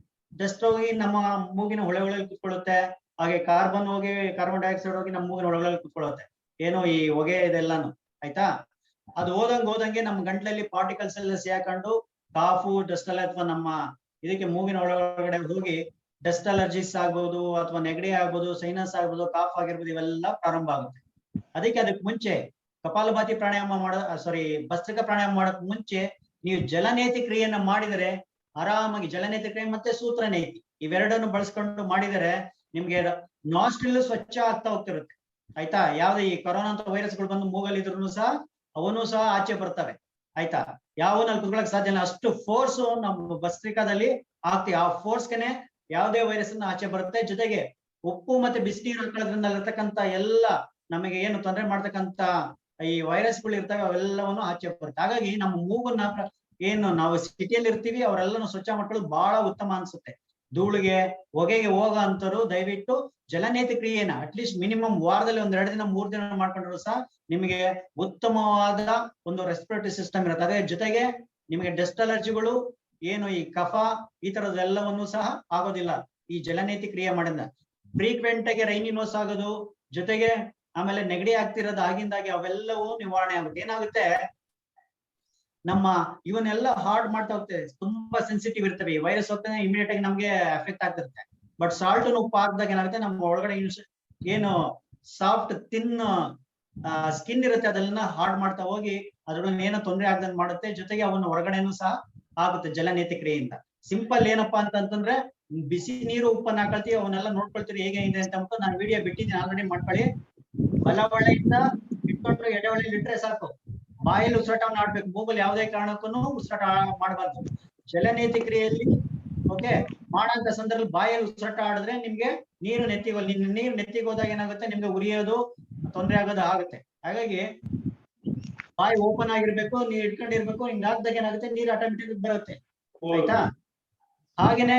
ಡಸ್ಟ್ ಹೋಗಿ ನಮ್ಮ ಮೂಗಿನ ಒಳಗಳಲ್ಲಿ ಕುತ್ಕೊಳ್ಳುತ್ತೆ. ಹಾಗೆ ಕಾರ್ಬನ್ ಡೈಆಕ್ಸೈಡ್ ಹೋಗಿ ನಮ್ಮ ಮೂಗಿನ ಒಳಗಳಲ್ಲಿ ಕುತ್ಕೊಳ್ಳುತ್ತೆ. ಏನೋ ಈ ಹೊಗೆ ಇದೆಲ್ಲಾನು, ಆಯ್ತಾ? ಅದು ಹೋದಂಗೆ ನಮ್ಮ ಗಂಟ್ಲಲ್ಲಿ ಪಾರ್ಟಿಕಲ್ಸ್ ಎಲ್ಲ ಸೇರ್ಕೊಂಡು ಕಾಫು, ಡಸ್ಟ್ ಎಲ್ಲ ಅಥವಾ ನಮ್ಮ ಇದಕ್ಕೆ ಮೂಗಿನ ಒಳಗಡೆ ಹೋಗಿ ಡಸ್ಟ್ ಅಲರ್ಜೀಸ್ ಆಗ್ಬೋದು, ಅಥವಾ ನೆಗಡಿ ಆಗ್ಬೋದು, ಸೈನಸ್ ಆಗ್ಬೋದು, ಕಾಫ್ ಆಗಿರ್ಬೋದು, ಇವೆಲ್ಲ ಪ್ರಾರಂಭ ಆಗುತ್ತೆ. ಅದಕ್ಕೆ ಮುಂಚೆ ಕಪಾಲಭಾತಿ ಪ್ರಾಣಾಯಾಮ ಭಸ್ತ್ರಿಕಾ ಪ್ರಾಣಾಯಾಮ ಮಾಡೋಕ್ ಮುಂಚೆ ನೀವು ಜಲನೇತಿ ಕ್ರಿಯೆಯನ್ನ ಮಾಡಿದರೆ ಆರಾಮಾಗಿ, ಜಲನೇತಿ ಕ್ರಿಯೆ ಮತ್ತೆ ಸೂತ್ರನೇತಿ ಇವೆರಡನ್ನು ಬಳಸ್ಕೊಂಡು ಮಾಡಿದರೆ ನಿಮ್ಗೆ ನಾಸ್ಟ್ರಿಲ್ ಸ್ವಚ್ಛ ಆಗ್ತಾ ಹೋಗ್ತಿರುತ್ತೆ. ಆಯ್ತಾ? ಯಾವ್ದು ಈ ಕೊರೋನಾ ಅಂತ ವೈರಸ್ಗಳು ಬಂದು ಮೂಗಲ್ಲಿ ಇದ್ರು ಸಹ ಅವನು ಸಹ ಆಚೆ ಬರ್ತವೆ. ಆಯ್ತಾ? ಯಾವನಲ್ಲಿ ಕುತ್ಕೊಳಕ್ ಸಾಧ್ಯ ಇಲ್ಲ, ಅಷ್ಟು ಫೋರ್ಸ್ ನಮ್ಮ ಭಸ್ತ್ರಿಕಾದಲ್ಲಿ ಆಗ್ತಿ. ಆ ಫೋರ್ಸ್ಗೆನೆ ಯಾವುದೇ ವೈರಸ್ ಅನ್ನ ಆಚೆ ಬರುತ್ತೆ. ಜೊತೆಗೆ ಉಪ್ಪು ಮತ್ತೆ ಬಿಸಿನೀರು ಹಾಕೊಳ್ಳೋದ್ರಿಂದ ಇರ್ತಕ್ಕಂತ ಎಲ್ಲ ನಮಗೆ ಏನು ತೊಂದರೆ ಮಾಡ್ತಕ್ಕಂತ ಈ ವೈರಸ್ಗಳು ಇರ್ತವೆ, ಅವೆಲ್ಲವನ್ನು ಆಚೆ ಬರುತ್ತೆ. ಹಾಗಾಗಿ ನಮ್ಮ ಮೂಗನ್ನ ಏನು ನಾವು ಸಿಟಿಯಲ್ಲಿ ಇರ್ತೀವಿ ಅವರೆಲ್ಲನೂ ಸ್ವಚ್ಛ ಮಾಡ್ಕೊಳ್ಳೋದು ಬಹಳ ಉತ್ತಮ ಅನ್ಸುತ್ತೆ. ಧೂಳಿಗೆ ಹೊಗೆಗೆ ಹೋಗೋ ಅಂತರು ದಯವಿಟ್ಟು ಜಲನೇತಿ ಕ್ರಿಯೆನ ಅಟ್ಲೀಸ್ಟ್ ಮಿನಿಮಮ್ ವಾರದಲ್ಲಿ 1-2 ದಿನ 3 ದಿನ ಮಾಡ್ಕೊಂಡ್ರು ಸಹ ನಿಮಗೆ ಉತ್ತಮವಾದ ಒಂದು ರೆಸ್ಪಿರೇಟರಿ ಸಿಸ್ಟಮ್ ಇರುತ್ತೆ. ಅದೇ ಜೊತೆಗೆ ನಿಮಗೆ ಡಸ್ಟ್ ಅಲರ್ಜಿಗಳು ಏನು ಈ ಕಫ ಈ ತರದೆಲ್ಲವನ್ನು ಸಹ ಆಗೋದಿಲ್ಲ ಈ ಜಲನೇತಿ ಕ್ರಿಯೆ ಮಾಡಿದ. ಫ್ರೀಕ್ವೆಂಟ್ ಆಗಿ ರೈನಿ ನೋಸ್ ಆಗೋದು, ಜೊತೆಗೆ ಆಮೇಲೆ ನೆಗಡಿ ಆಗ್ತಿರೋದು ಆಗಿಂದಾಗಿ ಅವೆಲ್ಲವೂ ನಿವಾರಣೆ ಆಗುತ್ತೆ. ಏನಾಗುತ್ತೆ, ನಮ್ಮ ಇವನ್ನೆಲ್ಲ ಹಾರ್ಡ್ ಮಾಡ್ತಾ ಹೋಗ್ತದೆ. ತುಂಬಾ ಸೆನ್ಸಿಟಿವ್ ಇರ್ತವೆ. ವೈರಸ್ ಹೋಗ್ತಾನೆ ಇಮಿಡಿಯೇಟ್ ಆಗಿ ನಮ್ಗೆ ಎಫೆಕ್ಟ್ ಆಗ್ತಿರುತ್ತೆ. ಬಟ್ ಸಾಲ್ಟ್ ಉಪ್ಪು ಹಾಕಿದಾಗ ಏನಾಗುತ್ತೆ, ನಮ್ಮ ಒಳಗಡೆ ಏನು ಸಾಫ್ಟ್ ತಿನ್ ಸ್ಕಿನ್ ಇರುತ್ತೆ ಅದೆಲ್ಲ ಹಾರ್ಡ್ ಮಾಡ್ತಾ ಹೋಗಿ ಅದ್ರೊಳಗೆ ಏನೋ ತೊಂದರೆ ಆಗದಂಗೆ ಮಾಡುತ್ತೆ. ಜೊತೆಗೆ ಅವನ್ನ ಹೊರಗಡೆನೂ ಸಹ ಆಗುತ್ತೆ ಜಲನೇತಿ ಕ್ರಿಯೆಯಿಂದ. ಸಿಂಪಲ್ ಏನಪ್ಪಾ ಅಂತಂದ್ರೆ ಬಿಸಿ ನೀರು ಉಪ್ಪನ್ನ ಹಾಕೊಳ್ತೀವಿ, ಅವನ್ನೆಲ್ಲ ನೋಡ್ಕೊಳ್ತೀವಿ ಹೇಗೆ ಇದೆ ಅಂತ ನಾನು ವಿಡಿಯೋ ಬಿಟ್ಟಿದ್ದೀನಿ, ಆಲ್ರೆಡಿ ಮಾಡ್ಕೊಳ್ಳಿ. ಬಲ ಒಳ್ಳೆಯಿಂದ ಇಟ್ಕೊಂಡು ಎಡೆ ಒಳ್ಳೆಯಲ್ಲಿ ಇಟ್ರೆ ಸಾಕು. ಬಾಯಲ್ಲಿ ಉಸಿರಾಟವನ್ನು ಆಡ್ಬೇಕು, ಮೂಗಲ್ಲಿ ಯಾವುದೇ ಕಾರಣಕ್ಕೂ ಉಸಿರಾಟ ಮಾಡಬಾರ್ದು. ಜಲನೇತಿ ಕ್ರಿಯೆಯಲ್ಲಿ ಓಕೆ ಮಾಡಂತ ಸಂದರ್ಭದಲ್ಲಿ ಬಾಯಲ್ಲಿ ಉಸಿರಾಟ ಆಡಿದ್ರೆ ನಿಮ್ಗೆ ನೀರು ನೆತ್ತಿಗೆ ಹೋದಾಗ ಏನಾಗುತ್ತೆ, ನಿಮ್ಗೆ ಉರಿಯೋದು ತೊಂದರೆ ಆಗೋದು ಆಗುತ್ತೆ. ಹಾಗಾಗಿ ಬಾಯಿ ಓಪನ್ ಆಗಿರ್ಬೇಕು, ನೀರ್ ಇಟ್ಕೊಂಡಿರ್ಬೇಕು. ಹಿಂಗಾಗ್ದಾಗ ಏನಾಗುತ್ತೆ, ನೀರು ಆಟೋಮೆಟಿಕ್ ಬರುತ್ತೆ. ಆಯ್ತಾ? ಹಾಗೇನೆ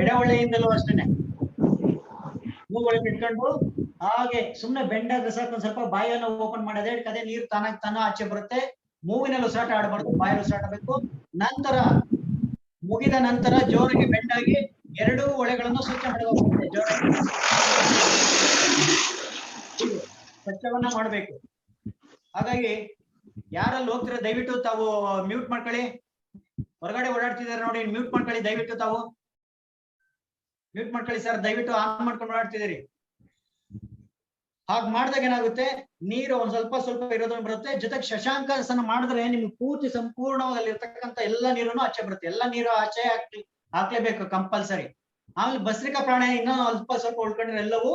ಎಡೆ ಒಳ್ಳೆಯಿಂದಲೂ ಅಷ್ಟೇನೆ ಮೂಗೊಳಗೆ ಇಟ್ಕೊಂಡು ಹಾಗೆ ಸುಮ್ನೆ ಬೆಂಡಾದ್ರೆ ಸಾಕು, ಒಂದ್ ಸ್ವಲ್ಪ ಬಾಯನ್ನು ಓಪನ್ ಮಾಡೋದೇ ಅದೇ ನೀರು ತಾನ ಆಚೆ ಬರುತ್ತೆ. ಮೂಗಿನಲ್ಲಿ ಉಸಿರಾಟ ಆಡಬಾರ್ದು, ಬಾಯಲ್ಲಿ ಉಸಿರಾಟ ಬೇಕು. ನಂತರ ಮುಗಿದ ನಂತರ ಜೋರಿಗೆ ಬೆಂಡಾಗಿ ಎರಡೂ ಒಳೆಗಳನ್ನು ಸ್ವಚ್ಛ ಮಾಡಬೇಕು. ಜೋರಾಗಿ ಸ್ವಚ್ಛವನ್ನ ಮಾಡ್ಬೇಕು. ಹಾಗಾಗಿ ಯಾರಲ್ಲಿ ಹೋಗ್ತೀರಾ ದಯವಿಟ್ಟು ತಾವು ಮ್ಯೂಟ್ ಮಾಡ್ಕೊಳ್ಳಿ. ಹೊರಗಡೆ ಓಡಾಡ್ತಿದಾರೆ ನೋಡಿ, ಮ್ಯೂಟ್ ಮಾಡ್ಕೊಳ್ಳಿ ದಯವಿಟ್ಟು. ತಾವು ಮ್ಯೂಟ್ ಮಾಡ್ಕೊಳ್ಳಿ ಸರ್, ದಯವಿಟ್ಟು ಆನ್ ಮಾಡ್ಕೊಂಡು ಓಡಾಡ್ತಿದ್ದೀರಿ. ಹಾಗೆ ಮಾಡಿದಾಗ ಏನಾಗುತ್ತೆ, ನೀರು ಒಂದ್ ಸ್ವಲ್ಪ ಇರೋದನ್ನ ಬರುತ್ತೆ. ಜೊತೆಗೆ ಶಶಾಂಕಾಸನ ಮಾಡಿದ್ರೆ ನಿಮ್ಗೆ ಪೂರ್ತಿ ಸಂಪೂರ್ಣವಾಗಿ ಅಲ್ಲಿರ್ತಕ್ಕಂಥ ಎಲ್ಲ ನೀರನ್ನು ಆಚೆ ಬರುತ್ತೆ. ಎಲ್ಲ ನೀರು ಆಚೆ ಹಾಕ್ಲೇಬೇಕು ಕಂಪಲ್ಸರಿ. ಆಮೇಲೆ ಭಸ್ತ್ರಿಕಾ ಪ್ರಾಣಾಯಾಮ ಇನ್ನೂ ಸ್ವಲ್ಪ ಉಳ್ಕೊಂಡ್ರೆ ಎಲ್ಲವೂ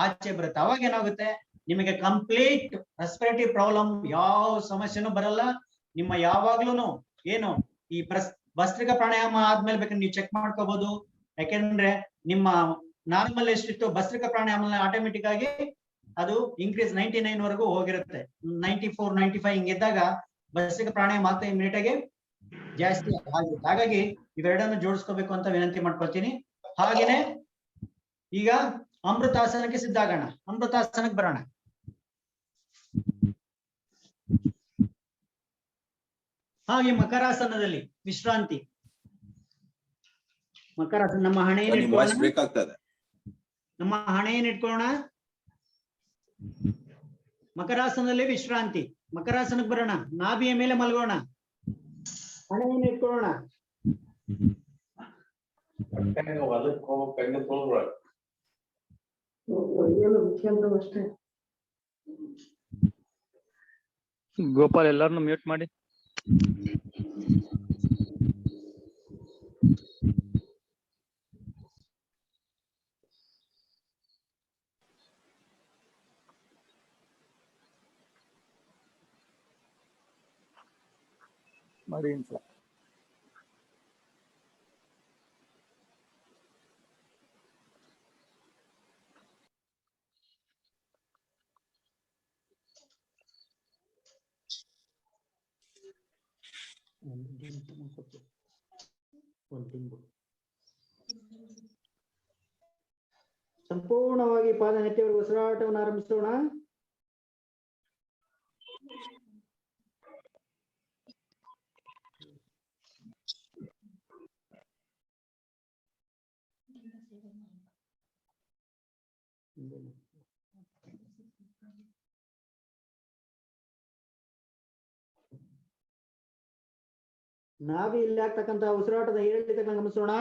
ಆಚೆ ಬರುತ್ತೆ. ಅವಾಗ ಏನಾಗುತ್ತೆ, ನಿಮಗೆ ಕಂಪ್ಲೀಟ್ ರೆಸ್ಪಿರೇಟರಿ ಪ್ರಾಬ್ಲಮ್ ಯಾವ ಸಮಸ್ಯೆನೂ ಬರಲ್ಲ. ನಿಮ್ಮ ಯಾವಾಗ್ಲೂ ಏನು ಈ ಭಸ್ತ್ರಿಕಾ ಪ್ರಾಣಾಯಾಮ ಆದ್ಮೇಲೆ ಬೇಕಾದ್ರೆ ನೀವು ಚೆಕ್ ಮಾಡ್ಕೋಬಹುದು. ಯಾಕೆಂದ್ರೆ ನಿಮ್ಮ ನಾರ್ಮಲ್ ಎಷ್ಟಿತ್ತು ಭಸ್ತ್ರಿಕಾ ಪ್ರಾಣಾಯಾಮ ಆಟೋಮೆಟಿಕ್ ಆಗಿ ಅದು ಇನ್ಕ್ರೀಸ್ 99 ವರೆಗೂ ಹೋಗಿರುತ್ತೆ. 94, 95 ಹಿಂಗಿದ್ದಾಗ ಭಸ್ತ್ರಿಕಾ ಪ್ರಾಣಾಯಾಮ ಆಗ್ತಾ ಇಮಿಡಿಯೇಟ್ ಆಗಿ ಜಾಸ್ತಿ ಆಗುತ್ತೆ. ಹಾಗಾಗಿ ಇವೆರಡನ್ನು ಜೋಡಿಸ್ಕೋಬೇಕು ಅಂತ ವಿನಂತಿ ಮಾಡ್ಕೊಳ್ತೀನಿ. ಹಾಗೇನೆ ಈಗ ಅಮೃತಾಸನಕ್ಕೆ ಸಿದ್ಧ ಆಗೋಣ. ಅಮೃತಾಸನಕ್ಕೆ ಬರೋಣ. ಹಾಗೆ ಮಕರಾಸನದಲ್ಲಿ ವಿಶ್ರಾಂತಿ. ಮಕರಾಸನ ನಮ್ಮ ಹಣೆಯನ್ನು ಇಟ್ಕೊಳ್ಳೋಣ. ಮಕರಾಸನದಲ್ಲಿ ವಿಶ್ರಾಂತಿ. ಮಕರಾಸನಕ್ಕೆ ಬರೋಣ. ನಾಭಿಯ ಮೇಲೆ ಮಲಗೋಣ, ಹಣೆಯನ್ನು ಇಟ್ಕೊಳ್ಳೋಣ. ಗೋಪಾಲ್ ಎಲ್ಲಾರನ್ನು ಮ್ಯೂಟ್ ಮಾಡಿ. ಮಾಡಿ ಸರ್. ಸಂಪೂರ್ಣವಾಗಿ ಪಾದ ನೆತ್ತಿಯವರೆಗೂ ಉಸಿರಾಟವನ್ನು ಆರಂಭಿಸೋಣ. ನಾಭಿ ಇಲ್ಲಿ ಆಗ್ತಕ್ಕಂಥ ಉಸಿರಾಟದ ಏರಿಳಿತಗಳನ್ನ ಗಮನಿಸೋಣ.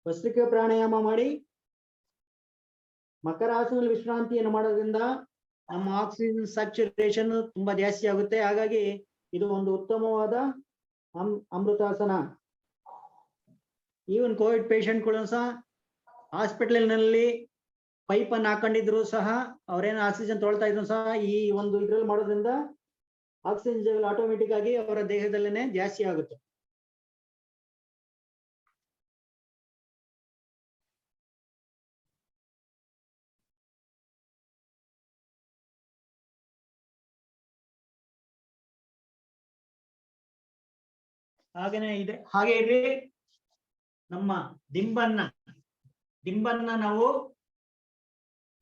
ಭಸ್ತ್ರಿಕಾ ಪ್ರಾಣಾಯಾಮ ಮಾಡಿ ಮಕರಾಸನದಲ್ಲಿ ವಿಶ್ರಾಂತಿಯನ್ನು ಮಾಡೋದ್ರಿಂದ ನಮ್ಮ ಆಕ್ಸಿಜನ್ ಸ್ಯಾಚುರೇಷನ್ ತುಂಬಾ ಜಾಸ್ತಿ ಆಗುತ್ತೆ. ಹಾಗಾಗಿ ಇದು ಒಂದು ಉತ್ತಮವಾದ ಅಮೃತಾಸನ. ಈವನ್ ಕೋವಿಡ್ ಪೇಷಂಟ್ಗಳು ಸಹ ಹಾಸ್ಪಿಟಲ್ನಲ್ಲಿ ಪೈಪ್ ಅನ್ನು ಹಾಕೊಂಡಿದ್ರು ಸಹ, ಅವ್ರೇನು ಆಕ್ಸಿಜನ್ ತೊಳ್ತಾ ಇದ್ರು ಸಹ ಈ ಒಂದು ಇದ್ರಲ್ಲಿ ಮಾಡೋದ್ರಿಂದ ಆಕ್ಸಿಜನ್ ಲೆವೆಲ್ ಆಟೋಮೆಟಿಕ್ ಆಗಿ ಅವರ ದೇಹದಲ್ಲೇನೆ ಜಾಸ್ತಿ ಆಗುತ್ತೆ. ಹಾಗೆ ಇರ್ಲಿ. ನಮ್ಮ ದಿಂಬನ್ನ ನಾವು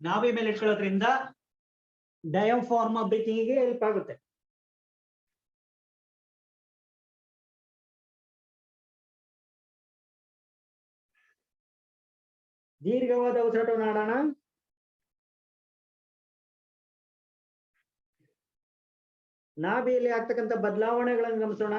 ನಾಭಿ ಮೇಲೆ ಇಟ್ಕೊಳ್ಳೋದ್ರಿಂದ ಡಯಾಫಾರ್ಮಾ ಬ್ರೀತಿಂಗ್ ಗೆ ಹೆಲ್ಪ್ ಆಗುತ್ತೆ. ದೀರ್ಘವಾದ ಉಸಿರಾಟವನ್ನು ಮಾಡೋಣ. ನಾಭಿಯಲ್ಲಿ ಆಗ್ತಕ್ಕಂಥ ಬದಲಾವಣೆಗಳನ್ನು ಗಮನಿಸೋಣ.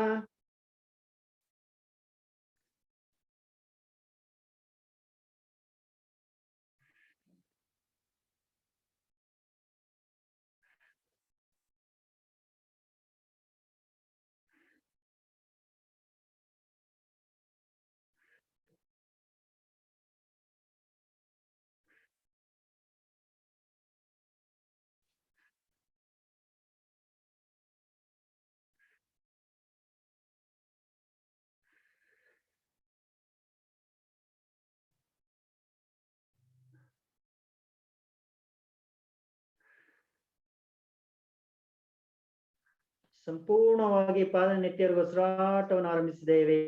ಸಂಪೂರ್ಣವಾಗಿ ಪಾದ ನೆತ್ತಿಯವರೆಗೂ ಉಸಿರಾಟವನ್ನು ಆರಂಭಿಸಿದ್ದೇವೆ.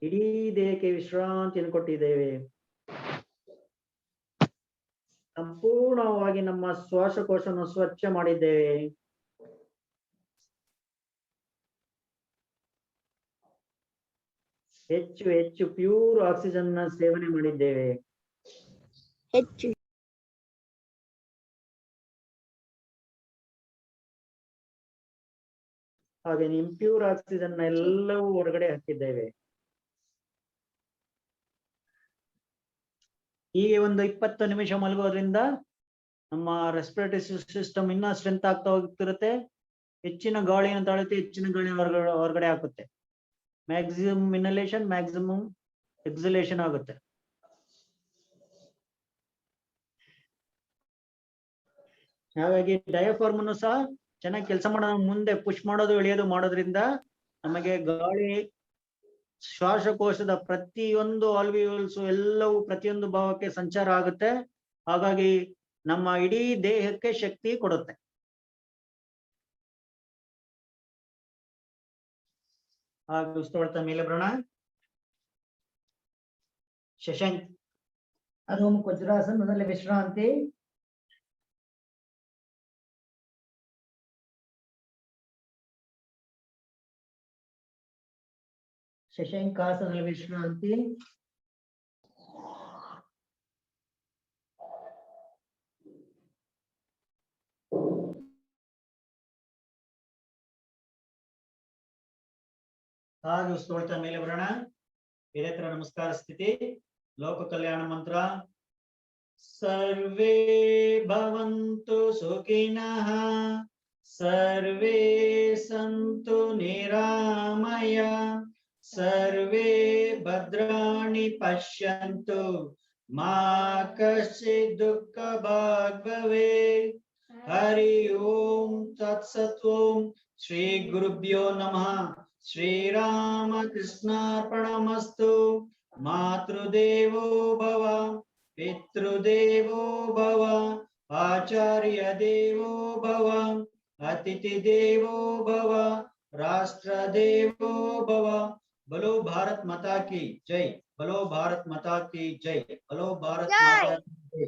ಇಡೀ ದೇಹಕ್ಕೆ ವಿಶ್ರಾಂತಿಯನ್ನು ಕೊಟ್ಟಿದ್ದೇವೆ. ಸಂಪೂರ್ಣವಾಗಿ ನಮ್ಮ ಶ್ವಾಸಕೋಶವನ್ನು ಸ್ವಚ್ಛ ಮಾಡಿದ್ದೇವೆ. ಹೆಚ್ಚು ಹೆಚ್ಚು ಪ್ಯೂರ್ ಆಕ್ಸಿಜನ್ ಸೇವನೆ ಮಾಡಿದ್ದೇವೆ. ಹೆಚ್ಚು ಹಾಗೆ ಇಂಪ್ಯೂರ್ ಆಕ್ಸಿಜನ್ ಎಲ್ಲವೂ ಹೊರಗಡೆ ಹಾಕಿದ್ದೇವೆ. ಹೀಗೆ ಒಂದು 20 ನಿಮಿಷ ಮಲಗೋದ್ರಿಂದ ನಮ್ಮ ರೆಸ್ಪಿರೇಟರಿ ಸಿಸ್ಟಮ್ ಇನ್ನ ಸ್ಟ್ರೆಂತ್ ಆಗ್ತಾ ಹೋಗ್ತಿರುತ್ತೆ. ಹೆಚ್ಚಿನ ಗಾಳಿಯನ್ನು ತಾಳುತ್ತೆ, ಹೆಚ್ಚಿನ ಗಾಳಿ ಹೊರಗಡೆ ಹಾಕುತ್ತೆ. ಮ್ಯಾಕ್ಸಿಮಮ್ ಇನ್ಹಲೇಷನ್, ಮ್ಯಾಕ್ಸಿಮಮ್ ಎಕ್ಸಲೇಷನ್ ಆಗುತ್ತೆ. ಹಾಗಾಗಿ ಡಯಾಫಾರ್ಮ್ ಅನ್ನು ಸಹ ಚೆನ್ನಾಗಿ ಕೆಲಸ ಮಾಡೋದು, ಮುಂದೆ ಪುಷ್ ಮಾಡೋದು ಎಳೆಯೋದು ಮಾಡೋದ್ರಿಂದ ನಮಗೆ ಗಾಳಿ ಶ್ವಾಸಕೋಶದ ಪ್ರತಿಯೊಂದು ಆಲ್ವಿಯೋಲ್ಸ್ ಎಲ್ಲವೂ ಪ್ರತಿಯೊಂದು ಭಾಗಕ್ಕೆ ಸಂಚಾರ ಆಗುತ್ತೆ. ಹಾಗಾಗಿ ನಮ್ಮ ಇಡೀ ದೇಹಕ್ಕೆ ಶಕ್ತಿ ಕೊಡುತ್ತೆ. ಹಾಗೆ ಉಸಿರಾಡ್ತಾ ಮೇಲೆ ಬರೋಣ. ಶಶಾಂಕ್ ಅಧೋಮುಖ ವಜ್ರಾಸನದಲ್ಲಿ ವಿಶ್ರಾಂತಿ. ಶಶಾಂಕಾಸನದಲ್ಲಿ ವಿಶ್ರಾಂತಿ. ಹಾಗೆ ಉಸಿರಾಡ್ತಾ ಮೇಲೆ ಬರೋಣ. ಇದೇ ತರ ನಮಸ್ಕಾರ ಸ್ಥಿತಿ. ಲೋಕ ಕಲ್ಯಾಣ ಮಂತ್ರ. ಸರ್ವೇ ಭವಂತು ಸುಖಿನಃ, ಸರ್ವೇ ಸಂತು ನಿರಾಮಯ, ಸರ್ವೇ ಭದ್ರಾಣಿ ಪಶ್ಯಂತು, ಮಾ ಕಶ್ಚಿತ್ ದುಃಖ ಭಾಗ್ ಭವೇತ್. ಹರಿ ಓಂ ತತ್ಸತ್. ಓಂ ಶ್ರೀ ಗುರುಭ್ಯೋ ನಮಃ. ಶ್ರೀರಾಮ ಕೃಷ್ಣಾರ್ಪಣಮಸ್ತು. ಮಾತೃದೇವೋ ಭವ, ಪಿತೃದೇವೋ ಭವ, ಆಚಾರ್ಯ ದೇವೋ ಭವ, ಅತಿಥಿ ದೇವೋ ಭವ, ರಾಷ್ಟ್ರ ದೇವೋ ಭವ. ಬಲೋ ಭಾರತ್ ಮಾತಾ ಕಿ ಜೈ. ಬಲೋ ಭಾರತ್ ಮಾತಾ ಕಿ ಜೈ. ಬಲೋ ಭಾರತ್ ಮಾತಾ ಕಿ ಜೈ.